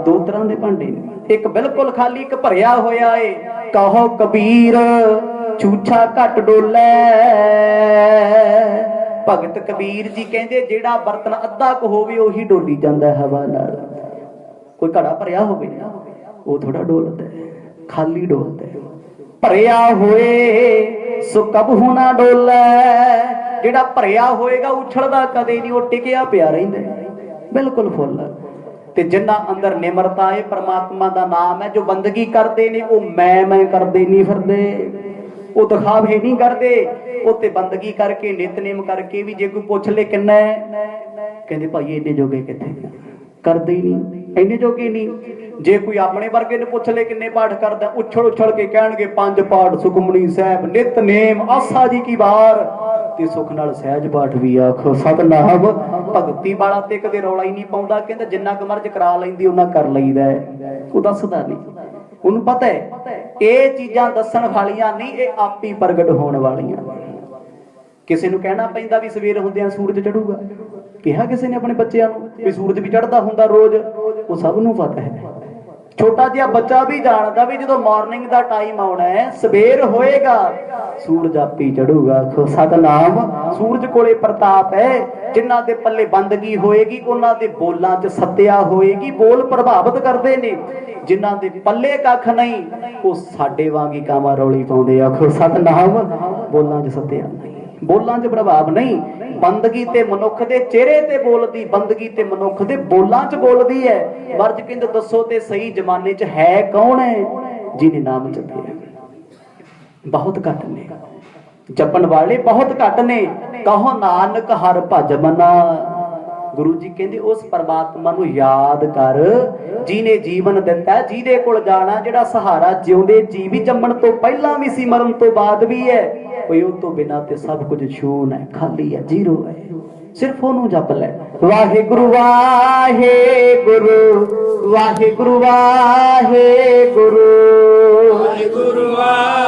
2 ਤਰ੍ਹਾਂ ਦੇ ਭਾਂਡੇ ਨੇ, ਇੱਕ ਬਿਲਕੁਲ ਖਾਲੀ, ਇੱਕ ਭਰਿਆ ਹੋਇਆ ਏ। ਕਹੋ ਕਬੀਰ ਛੂਛਾ ਘੱਟ ਡੋਲੇ। ਭਗਤ ਕਬੀਰ ਜੀ ਕਹਿੰਦੇ ਜਿਹੜਾ ਬਰਤਨ ਅੱਧਾ ਕੁ ਹੋਵੇ ਉਹੀ ਡੋਲੀ ਜਾਂਦਾ ਹਵਾ ਨਾਲ। ਕੋਈ ਘੜਾ ਭਰਿਆ ਹੋਵੇ ਉਹ ਥੋੜਾ ਡੋਲਦਾ, ਖਾਲੀ ਡੋਲਦਾ। ਭਰਿਆ ਹੋਏ ਸੋ ਕਬਹੁ ਨਾ ਡੋਲੇ। ਜਿਹੜਾ ਭਰਿਆ ਹੋਏਗਾ ਉਛਲਦਾ ਕਦੇ ਨਹੀਂ, ਉਹ ਟਿਕਿਆ ਪਿਆ ਰਹਿੰਦਾ ਬਿਲਕੁਲ ਫੁੱਲ। ਤੇ ਜਿਨ੍ਹਾਂ ਅੰਦਰ ਨਿਮਰਤਾ ਹੈ, ਪਰਮਾਤਮਾ ਦਾ ਨਾਮ ਹੈ, ਜੋ ਬੰਦਗੀ ਕਰਦੇ ਨੇ ਉਹ ਮੈਂ ਕਰਦੇ ਨਹੀਂ ਫਿਰਦੇ, ਉਹ ਦਿਖਾਵੇ ਨਹੀਂ ਕਰਦੇ। ਉਹ ਤੇ ਬੰਦਗੀ ਕਰਕੇ, ਨਿਤਨੇਮ ਕਰਕੇ ਵੀ ਜੇ ਕੋਈ ਪੁੱਛ ਲੈ ਕਿੰਨਾ ਹੈ, ਕਹਿੰਦੇ ਭਾਈ ਇੰਨੇ ਜੋਗੇ ਕਿੱਥੇ, ਕਰਦੇ ਹੀ ਨਹੀਂ, ਇੰਨੇ ਜੋਗੇ ਨਹੀਂ। ਜੇ ਕੋਈ ਆਪਣੇ ਵਰਗੇ ਨੂੰ ਪੁੱਛ ਲੈ ਕਿੰਨੇ ਪਾਠ ਕਰਦਾ, ਉਛਲ ਕੇ ਕਹਿਣਗੇ 5 ਪਾਠ, ਸੁਖਮਨੀ ਸਾਹਿਬ, ਨਿਤਨੇਮ, ਆਸਾ ਜੀ ਕੀ ਵਾਰ ਤੇ ਸੁਖ ਨਾਲ ਸਹਿਜ ਪਾਠ ਵੀ। ਆਖੋ ਸਤਨਾਮ। ਭਗਤੀ ਵਾਲਾ ਤੇ ਕਦੇ ਰੌਲਾ ਹੀ ਨਹੀਂ ਪਾਉਂਦਾ, ਕਹਿੰਦਾ ਜਿੰਨਾ ਕੁ ਮਰਜ਼ ਕਰਾ ਲੈਂਦੀ ਉਹਨਾਂ ਕਰ ਲਈਦਾ। ਉਹ ਦੱਸਦਾ ਨਹੀਂ, ਉਹਨੂੰ ਪਤਾ ਹੈ ਇਹ ਚੀਜ਼ਾਂ ਦੱਸਣ ਵਾਲੀਆਂ ਨਹੀਂ, ਇਹ ਆਪ ਹੀ ਪ੍ਰਗਟ ਹੋਣ ਵਾਲੀਆਂ। ਕਿਸੇ ਨੂੰ ਕਹਿਣਾ ਪੈਂਦਾ ਵੀ ਸਵੇਰ ਹੁੰਦਿਆਂ ਸੂਰਜ ਚੜੂਗਾ? ਕਿਹਾ ਕਿਸੇ ਨੇ ਆਪਣੇ ਬੱਚਿਆਂ ਨੂੰ ਵੀ ਸੂਰਜ ਵੀ ਚੜ੍ਹਦਾ ਹੁੰਦਾ ਰੋਜ਼? ਉਹ ਸਭ ਨੂੰ ਪਤਾ ਹੈ। ਛੋਟਾ ਜਿਹਾ ਬੱਚਾ ਵੀ ਜਾਣਦਾ ਵੀ ਜਦੋਂ ਮਾਰਨਿੰਗ ਦਾ ਟਾਈਮ ਆਉਣਾ ਹੈ, ਸਵੇਰ ਹੋਏਗਾ, ਸੂਰਜ ਆਪੇ ਚੜੂਗਾ। ਸਤਨਾਮ। ਸੂਰਜ ਕੋਲੇ ਪ੍ਰਤਾਪ ਹੈ। ਜਿਨ੍ਹਾਂ ਦੇ ਪੱਲੇ ਬੰਦਗੀ ਹੋਏਗੀ ਉਹਨਾਂ ਦੇ ਬੋਲਾਂ 'ਚ ਸੱਤਿਆ ਹੋਏਗੀ, ਬੋਲ ਪ੍ਰਭਾਵਿਤ ਕਰਦੇ ਨੇ। ਜਿਨ੍ਹਾਂ ਦੇ ਪੱਲੇ ਕੱਖ ਨਹੀਂ ਉਹ ਸਾਡੇ ਵਾਂਗ ਹੀ ਕਾਮਾ ਰੌਲੀ ਪਾਉਂਦੇ। ਆਖੋ ਸਤਨਾਮ। ਬੋਲਾਂ 'ਚ ਸੱਤਿਆ ਨਹੀਂ, ਬੋਲਾਂ 'ਚ ਪ੍ਰਭਾਵ ਨਹੀਂ। ਬੰਦਗੀ ਤੇ ਮਨੁੱਖ ਦੇ ਚਿਹਰੇ ਤੇ ਬੋਲਦੀ, ਬੰਦਗੀ ਤੇ ਮਨੁੱਖ ਦੇ ਬੋਲਾਂ 'ਚ ਬੋਲਦੀ ਹੈ। ਮਰਜ ਕਹਿੰਦੇ ਦੱਸੋ ਤੇ ਸਹੀ ਜ਼ਮਾਨੇ 'ਚ ਹੈ ਕੌਣ ਹੈ ਜਿਹਨੇ ਨਾਮ ਜਪਿਆ? ਬਹੁਤ ਘੱਟ ਨੇ, ਜਪਣ ਵਾਲੇ ਬਹੁਤ ਘੱਟ ਨੇ। ਕਹੋ ਨਾਨਕ ਹਰਿ ਭਜ ਮਨਾ। ਗੁਰੂ ਜੀ ਕਹਿੰਦੇ ਉਸ ਪਰਮਾਤਮਾ ਨੂੰ ਯਾਦ ਕਰ ਜਿਹਨੇ ਜੀਵਨ ਦਿੱਤਾ, ਜਿਹਦੇ ਕੋਲ ਜਾਣਾ, ਜਿਹੜਾ ਸਹਾਰਾ ਜਿਉਂਦੇ ਜੀ ਵੀ, ਜੰਮਣ ਤੋਂ ਪਹਿਲਾਂ ਵੀ ਸੀ, ਮਰਨ ਤੋਂ ਬਾਅਦ ਵੀ ਹੈ। ਕੋਈ ਉਹ ਤੋਂ ਬਿਨਾਂ ਤੇ ਸਭ ਕੁਝ ਸ਼ੂਨ ਹੈ, ਖਾਲੀ ਹੈ, ਜ਼ੀਰੋ ਹੈ। ਸਿਰਫ ਉਹਨੂੰ ਜਪ ਲੈ। ਵਾਹਿਗੁਰੂ ਵਾਹਿਗੁਰੂ ਵਾਹਿਗੁਰੂ ਵਾਹਿਗੁਰੂ ਵਾਹਿਗੁਰੂ ਵਾਹਿਗੁਰੂ।